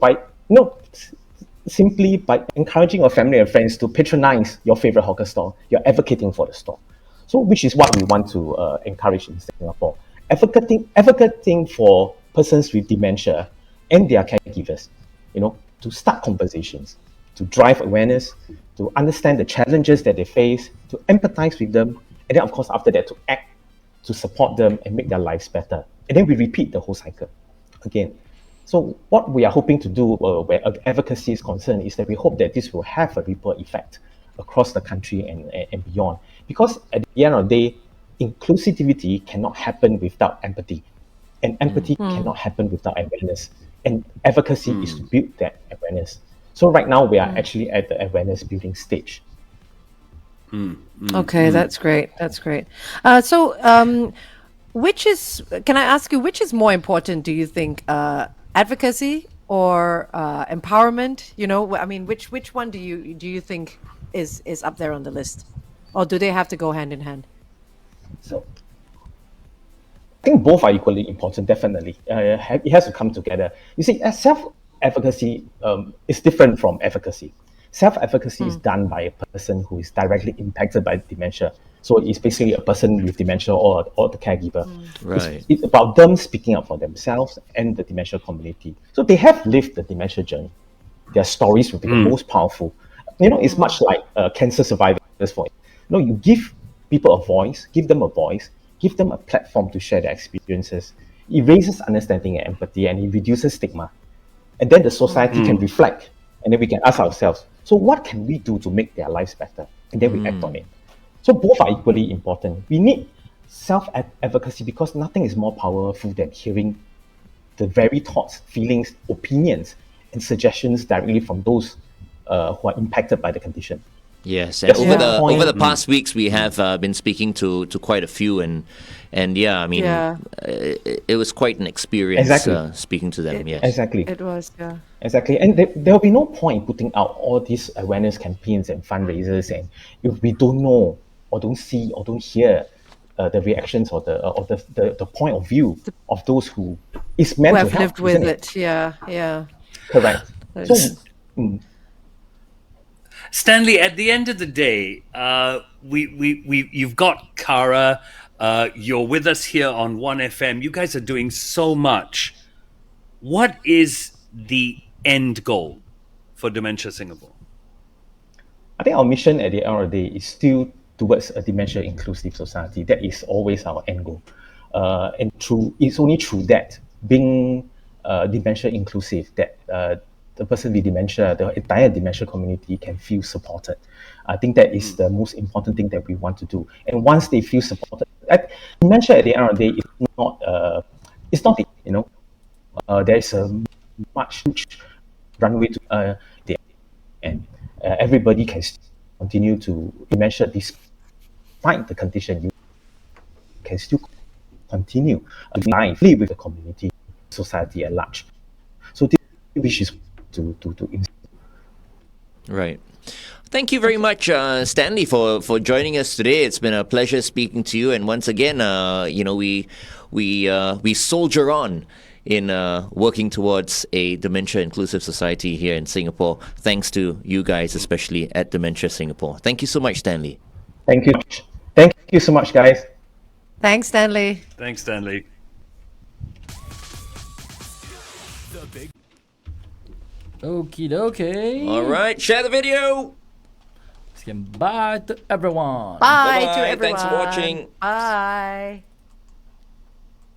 simply by encouraging your family and friends to patronize your favorite hawker store, you're advocating for the store. So, which is what we want to encourage in Singapore. Advocating for persons with dementia and their caregivers, to start conversations, to drive awareness, to understand the challenges that they face, to empathize with them, and then, of course, after that, to act, to support them and make their lives better. And then we repeat the whole cycle again. So what we are hoping to do where advocacy is concerned is that we hope that this will have a ripple effect across the country and beyond. Because at the end of the day, inclusivity cannot happen without empathy. And empathy cannot happen without awareness. And advocacy is to build that awareness. So right now, we are actually at the awareness building stage. Okay, that's great. That's great. Can I ask you, which is more important, do you think? Advocacy or empowerment? Which one do you think is up there on the list, or do they have to go hand in hand? So I think both are equally important. Definitely, it has to come together. You see, self-advocacy is different from advocacy. Self-advocacy is done by a person who is directly impacted by dementia. So it's basically a person with dementia or the caregiver. Right. It's about them speaking up for themselves and the dementia community. So they have lived the dementia journey. Their stories will be the most powerful. It's much like cancer survivors. You give people a voice, give them a platform to share their experiences. It raises understanding and empathy, and it reduces stigma. And then the society can reflect, and then we can ask ourselves, so what can we do to make their lives better? And then we act on it. So both are equally important. We need self-advocacy because nothing is more powerful than hearing the very thoughts, feelings, opinions, and suggestions directly from those who are impacted by the condition. Yes, and over the past weeks, we have been speaking to quite a few, and it was quite an experience speaking to them. Yes, exactly. It was, yeah. Exactly, and there will be no point putting out all these awareness campaigns and fundraisers, and if we don't know or don't see or don't hear the reactions or the point of view of those who is meant to help. Who have lived with it. Yeah. Correct. Stanley, at the end of the day, you've got Kara. You're with us here on OneFM. You guys are doing so much. What is the end goal for Dementia Singapore? I think our mission at the end of the day is still towards a dementia inclusive society. That is always our end goal. And it's only through that, being dementia inclusive, that the person with dementia, the entire dementia community can feel supported. I think that is the most important thing that we want to do. And once they feel supported, dementia at the end of the day is not, there is a much runway to the end. Everybody can continue to dementia despite the condition. You can still continue live with the community, society at large. So this wish is to Right. Thank you very much, Stanley, for joining us today. It's been a pleasure speaking to you, and once again, we soldier on in working towards a dementia-inclusive society here in Singapore, thanks to you guys, especially at Dementia Singapore. Thank you so much, Stanley. Thank you so much, guys. Thanks, Stanley. Thanks, Stanley. Okie dokie. All right, share the video. Thiam. Bye to everyone. Bye to Bye-bye. everyone. Thanks for watching. Bye.